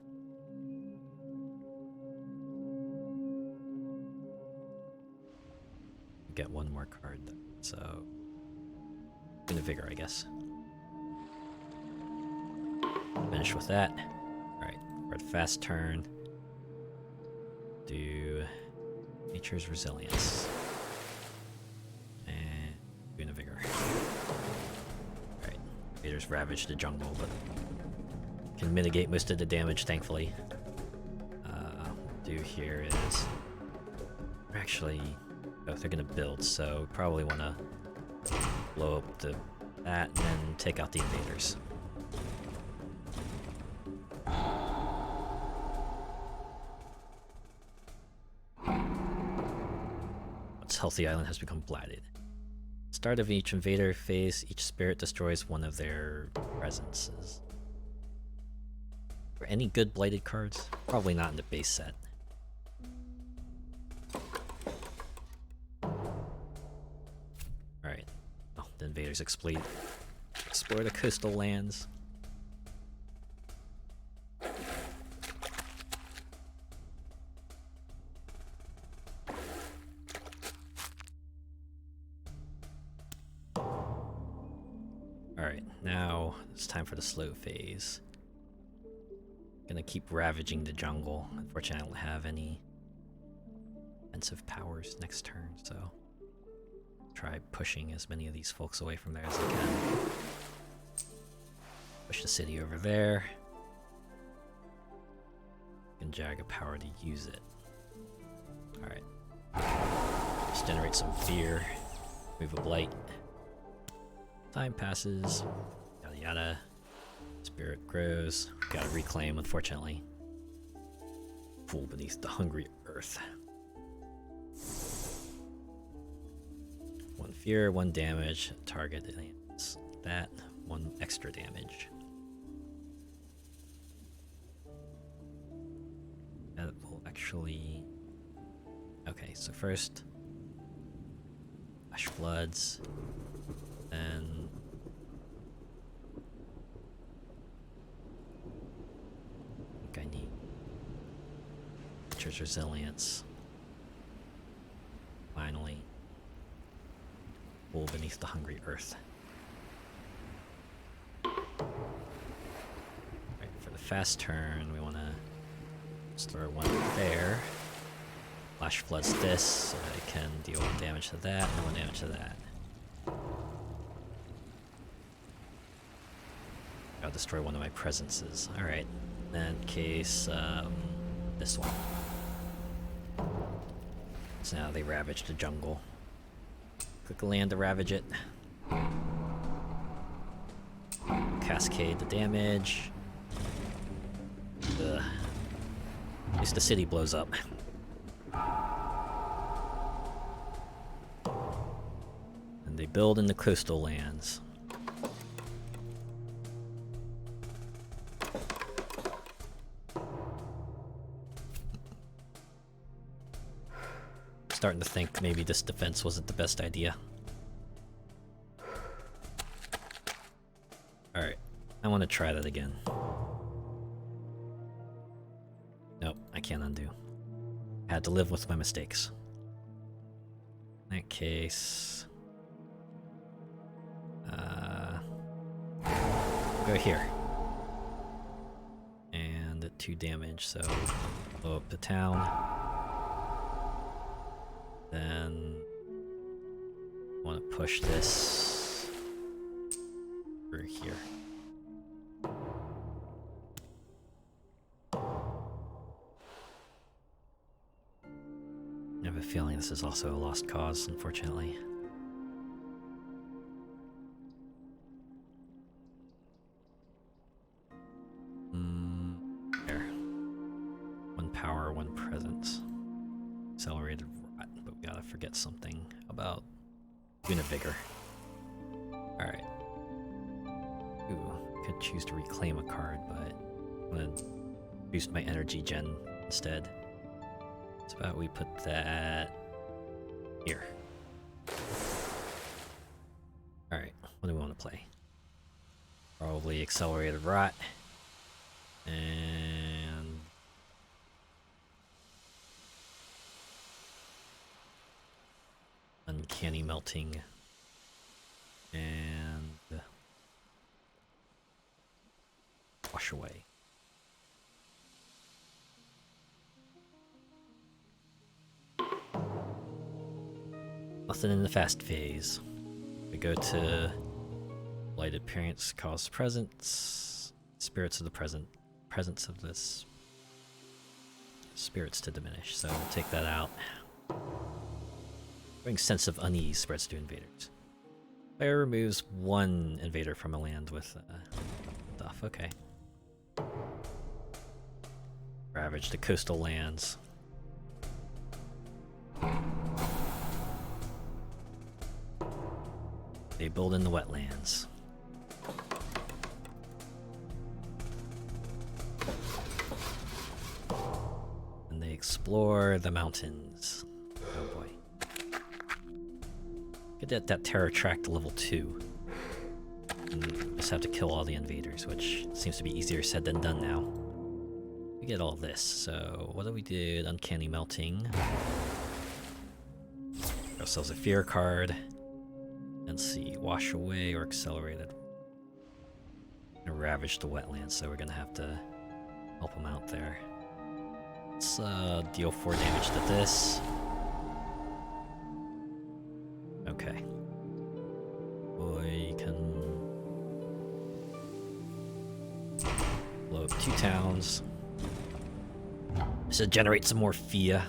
Get one more card, so in the vigor, I guess. Finish with that. Alright, for the fast turn, do Nature's Resilience. And Boon of Vigor. Alright, invaders ravage the jungle, but can mitigate most of the damage, thankfully. What we'll do here is... Actually, oh, they're gonna build, so probably want to blow up that and then take out the invaders. Healthy island has become blighted. Start of each invader phase, each spirit destroys one of their presences. Are any good blighted cards? Probably not in the base set. Alright. Oh, the invaders explore the coastal lands. Now it's time for the slow phase. Gonna keep ravaging the jungle. Unfortunately, I don't have any offensive powers next turn, so try pushing as many of these folks away from there as I can. Push the city over there. And jag a power to use it. Alright. Just generate some fear. Move a blight. Time passes. Yada yada. Spirit grows. Gotta reclaim, unfortunately. Pool beneath the hungry earth. 1 fear, 1 damage. Target aliens. That, 1 extra damage. That will actually... Okay, so first... Flash Floods. Then... I think I need... Nature's Resilience. Finally. Pool beneath the hungry earth. Right, for the fast turn, we want to just throw 1 there. Flash Floods this, so I can deal 1 damage to that and 1 damage to that. I'll destroy one of my presences. Alright. In that case, this one. So now they ravage the jungle. Click land to ravage it. Cascade the damage. Ugh. At least the city blows up. And they build in the coastal lands. Starting to think maybe this defense wasn't the best idea. Alright, I want to try that again. Nope, I can't undo. I had to live with my mistakes. In that case... go here. And at 2 damage, so blow up the town. Then I want to push this through here. I have a feeling this is also a lost cause, unfortunately. There. 1 power, 1 presence. Accelerated rot, but we gotta forget something about Univigor. Alright. Ooh, could choose to reclaim a card, but I'm gonna boost my energy gen instead. So about we put that here. Alright, what do we want to play? Probably Accelerated Rot. And Uncanny Melting. And Wash Away. Nothing in the fast phase. We go to Blighted Parents cause presence. Spirits of the presence of this spirits to diminish, so we'll take that out. Bring sense of unease spreads to invaders. Fire removes 1 invader from a land with stuff. Okay. Ravage the coastal lands. They build in the wetlands. And they explore the mountains. Oh boy. Get that terror track to level 2. And just have to kill all the invaders, which seems to be easier said than done now. We get all this, so what do we do? Uncanny Melting. Get ourselves a fear card. Let's see, Wash Away or Accelerated. And ravage the wetlands, so we're gonna have to help them out there. Let's deal 4 damage to this. Okay. We can blow up 2 towns. Just to generate some more Fia.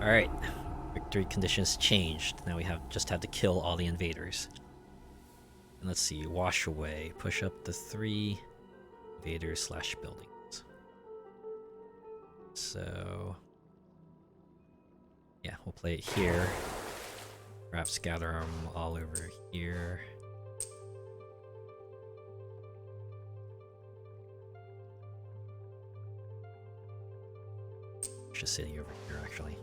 Alright. Victory conditions changed. Now we just have to kill all the invaders. And let's see, Wash Away. Push up the 3 invaders / buildings. So yeah, we'll play it here. Perhaps scatter them all over here. Push a city over here, actually.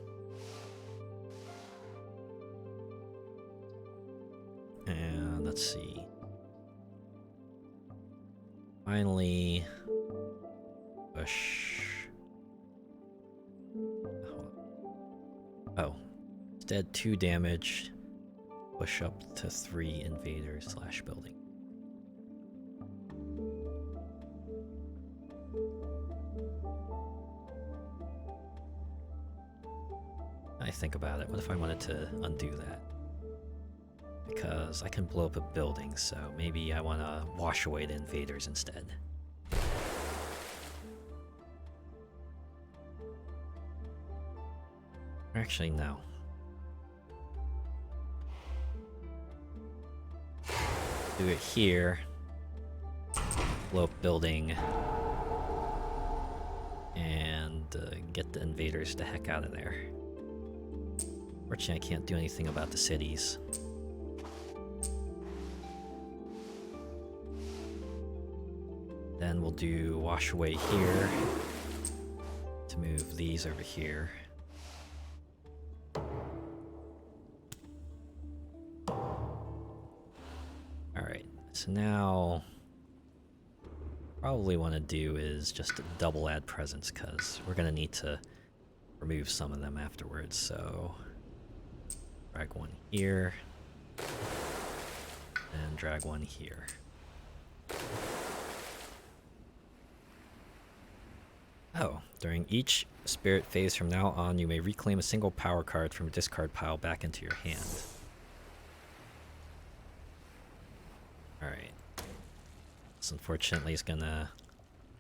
And let's see. Finally, push. Oh, instead 2 damage. Push up to 3 invaders / building. I think about it. What if I wanted to undo that? I because I can blow up a building, so maybe I want to wash away the invaders instead. Actually, no. Do it here. Blow up building. And get the invaders the heck out of there. Fortunately, I can't do anything about the cities. Then we'll do wash away here to move these over here. Alright, so now probably want to do is just double add presence, because we're going to need to remove some of them afterwards. So drag one here and drag one here. Oh, during each spirit phase from now on, you may reclaim a single power card from a discard pile back into your hand. Alright. This unfortunately is gonna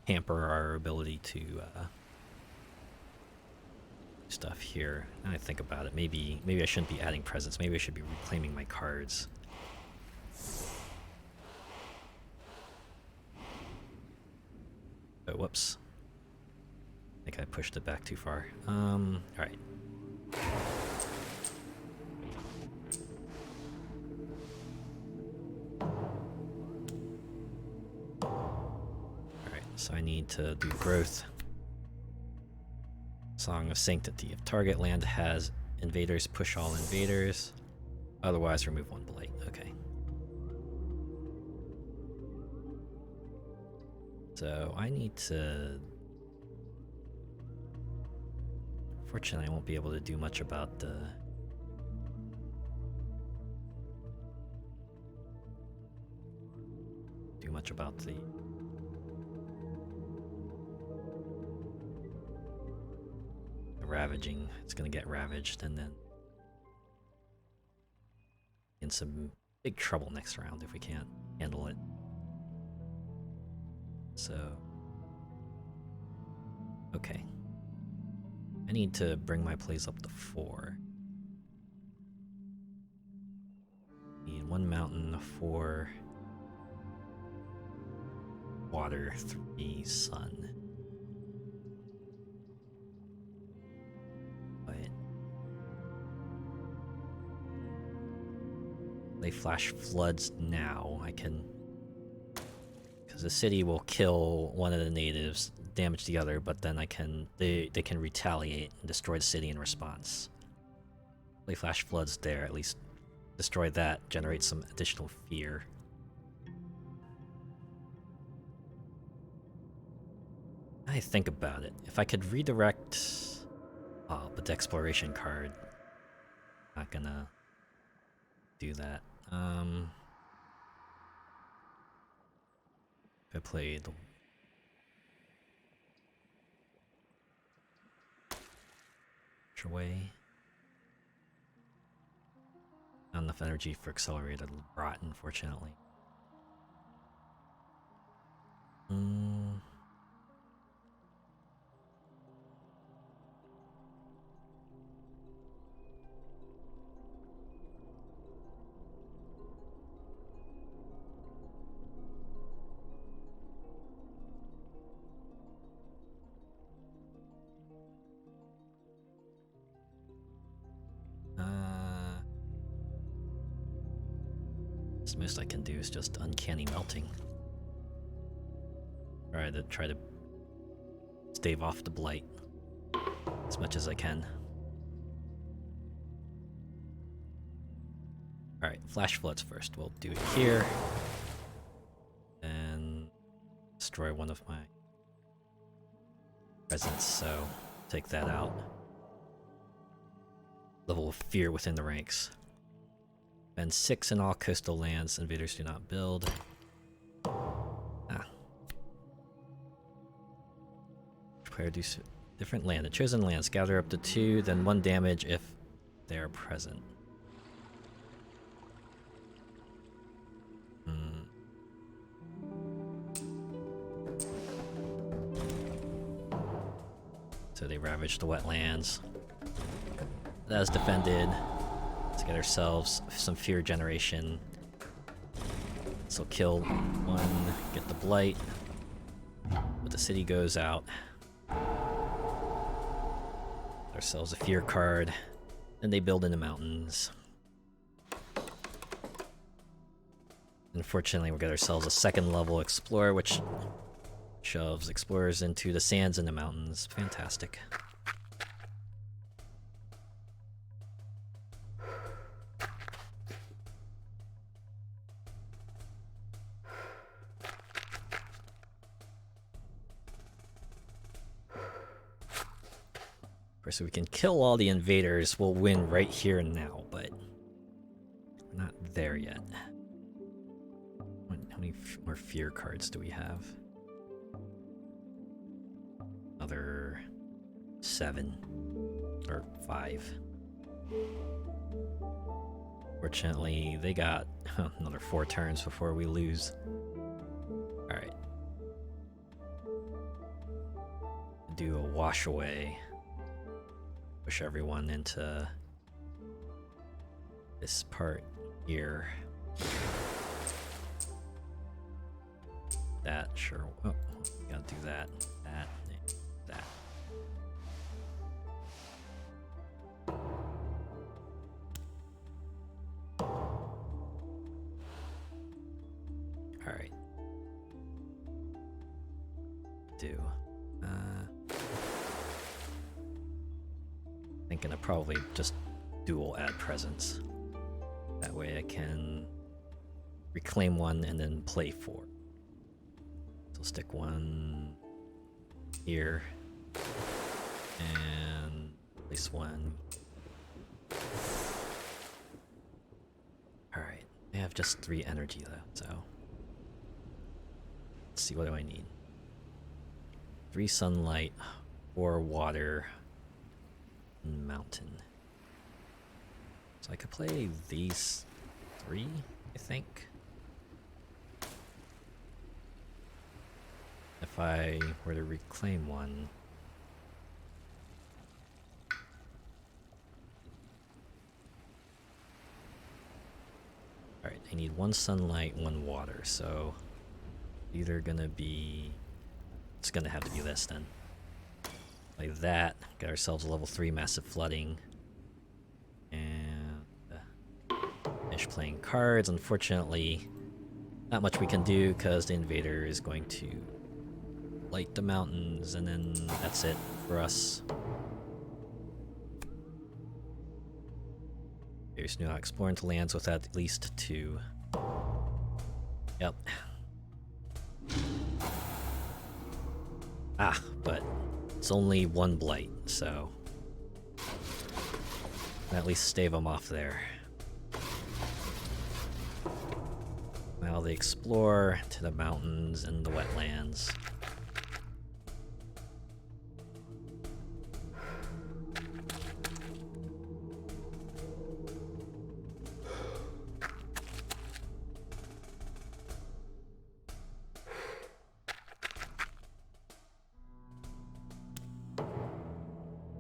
hamper our ability to do stuff here. Now I think about it, maybe I shouldn't be adding presents. Maybe I should be reclaiming my cards. Oh, whoops. I think I pushed it back too far. Alright. Alright, so I need to do growth. Song of Sanctity. If target land has invaders, push all invaders. Otherwise, remove one blight. Okay. So I need to... Fortunately, I won't be able to do much about the... the ravaging. It's gonna get ravaged and then in some big trouble next round if we can't handle it. So, okay. I need to bring my plays up to 4. Need 1 mountain, 4 water, 3 sun. But they flash floods now. I can, because the city will kill one of the natives, damage the other, but then they can retaliate and destroy the city in response. They flash floods there, at least destroy that, generate some additional fear. I think about it. If I could redirect... Oh, but the exploration card. Not gonna do that. If I played... away. Not enough energy for accelerated rot, unfortunately. The most I can do is just uncanny melting. Try to stave off the blight as much as I can. Alright, flash floods first. We'll do it here. And destroy one of my presents, so take that out. Level of fear within the ranks. And 6 in all coastal lands. Invaders do not build. Player do different land. The chosen lands gather up to 2, then 1 damage if they are present. So they ravaged the wetlands. That was defended. Let's get ourselves some fear generation. So kill one, get the blight. But the city goes out. Ourselves a fear card. Then they build in the mountains. Unfortunately, we got ourselves a second level explorer, which shoves explorers into the sands in the mountains. Fantastic. Of course, if we can kill all the invaders, we'll win right here and now, but we're not there yet. How many more fear cards do we have? Another 7 or 5. Fortunately, they got another 4 turns before we lose. Alright. Do a wash away. Push everyone into this part here. That, sure. Oh, gotta do that. That. That. Alright. Do. Thinking of probably just dual add presence. That way I can reclaim one and then play 4. So stick one here and place one. Alright, I have just 3 energy though, so let's see, what do I need? 3 sunlight, 4 water, mountain. So I could play these 3, I think. If I were to reclaim one. Alright, I need 1 sunlight, 1 water, so either gonna be... it's gonna have to be this then. Like that, got ourselves a level 3 massive flooding. And finish playing cards. Unfortunately, not much we can do because the invader is going to light the mountains, and then that's it for us. There's not exploring to lands with at least 2. Yep. Ah, but it's only 1 blight, so at least stave them off there. Now they explore to the mountains and the wetlands.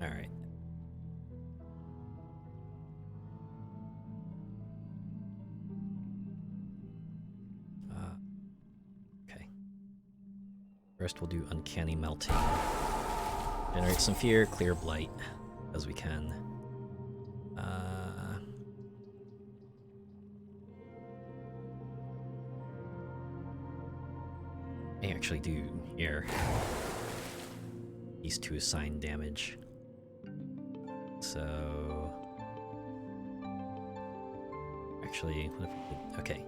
Alright. Okay. First we'll do Uncanny Melting. Generate some fear, clear blight as we can. I actually do here. These 2 assign damage. So actually, what if we could, okay.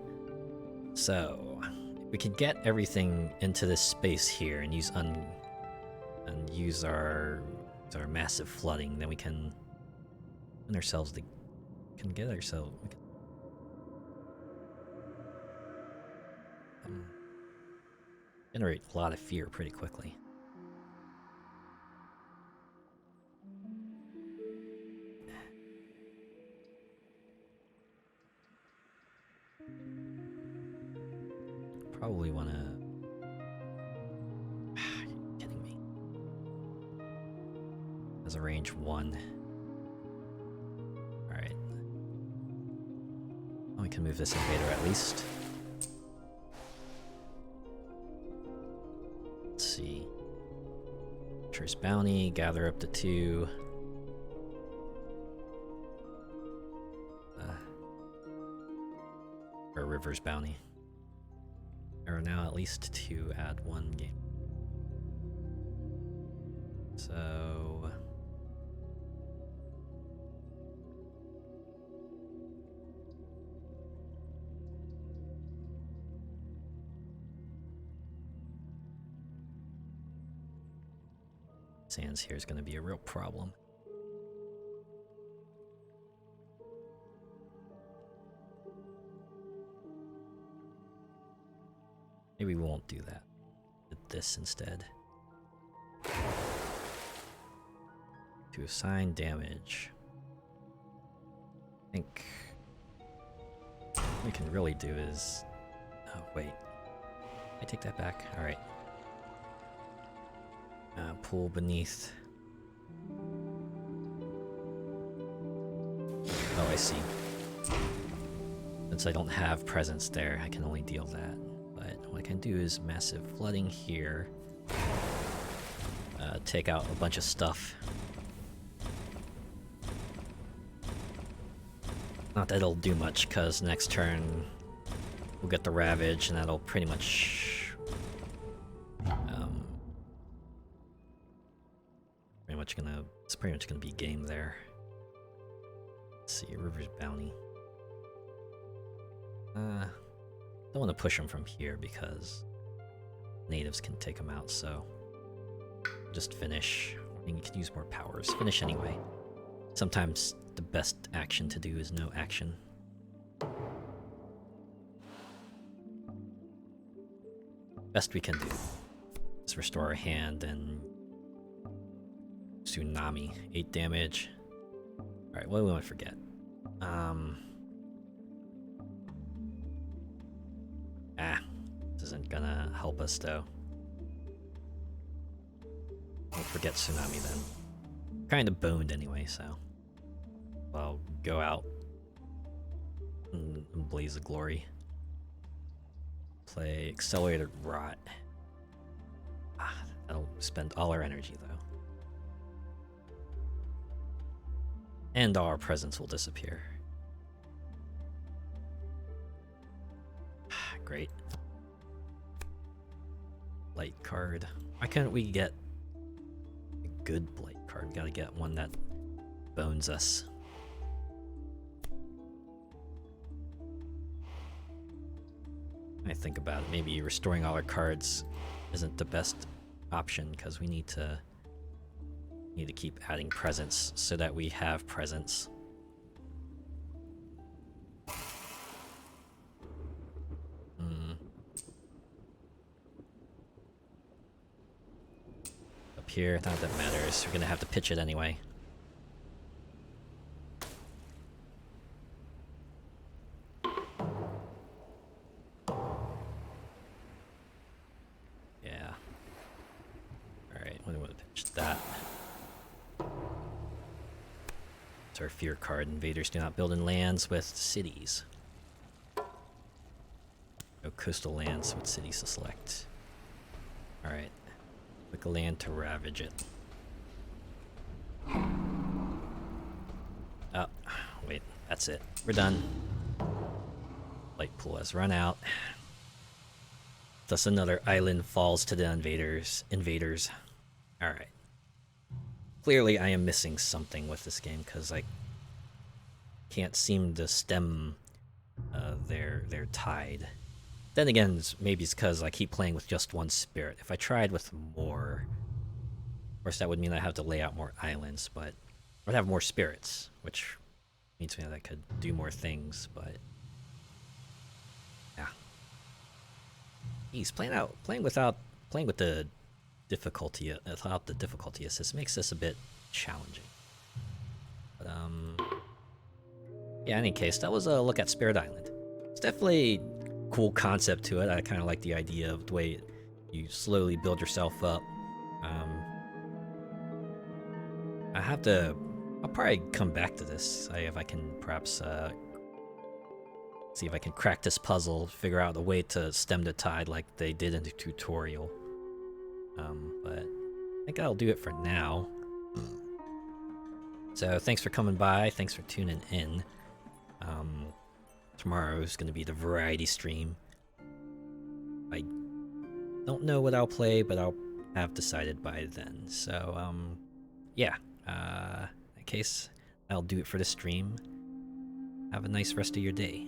So we could get everything into this space here and use our massive flooding, then we can get ourselves generate a lot of fear pretty quickly. Probably want to... Are you kidding me? Has a range 1. Alright. Well, we can move this invader at least. Let's see. Choice bounty, gather up to 2. Or River's bounty. There are now at least 2 add 1 game. So sands here is going to be a real problem. Maybe we won't do that. Do this instead. To assign damage. I think what we can really do is... Oh, wait. I take that back. Alright. Pool beneath. Oh, I see. Since I don't have presence there, I can only deal that. But what I can do is massive flooding here. Take out a bunch of stuff. Not that it'll do much, because next turn we'll get the Ravage, and that'll pretty much... it's pretty much gonna be game there. Let's see, River's Bounty. Don't want to push them from here because natives can take them out, so just finish. I mean, you can use more powers. Finish anyway. Sometimes the best action to do is no action. Best we can do is restore our hand and Tsunami, 8 damage. Alright, what do we want to forget? This isn't gonna help us though. Don't forget Tsunami then. Kinda boned anyway, so I'll go out and blaze of glory. Play Accelerated Rot. That'll spend all our energy though. And our presence will disappear. Great. Blight card. Why couldn't we get a good Blight card? Gotta get one that bones us. I think about it, maybe restoring all our cards isn't the best option because we need to keep adding presence so that we have presence. Up here, not that that matters. We're gonna have to pitch it anyway. Yeah. Alright, what do I want to pitch that? It's our fear card. Invaders do not build in lands with cities. No coastal lands with cities to select. Alright. Click a land to ravage it. Oh, wait. That's it. We're done. Light pool has run out. Thus another island falls to the invaders. Alright. Clearly I am missing something with this game because I can't seem to stem their tide. Then again, maybe it's because I keep playing with just one spirit. If I tried with more, of course that would mean I have to lay out more islands, but I'd have more spirits, which means that I could do more things, but yeah. He's playing with the difficulty without the difficulty assist makes this a bit challenging. But yeah, in any case, that was a look at Spirit Island. It's definitely a cool concept to it. I kind of like the idea of the way you slowly build yourself up. I'll probably come back to this. If I can perhaps see if I can crack this puzzle, figure out a way to stem the tide like they did in the tutorial. But I think I'll do it for now. So thanks for coming by. Thanks for tuning in. Tomorrow is going to be the variety stream. I don't know what I'll play, but I'll have decided by then. So, yeah. In that case, I'll do it for the stream. Have a nice rest of your day.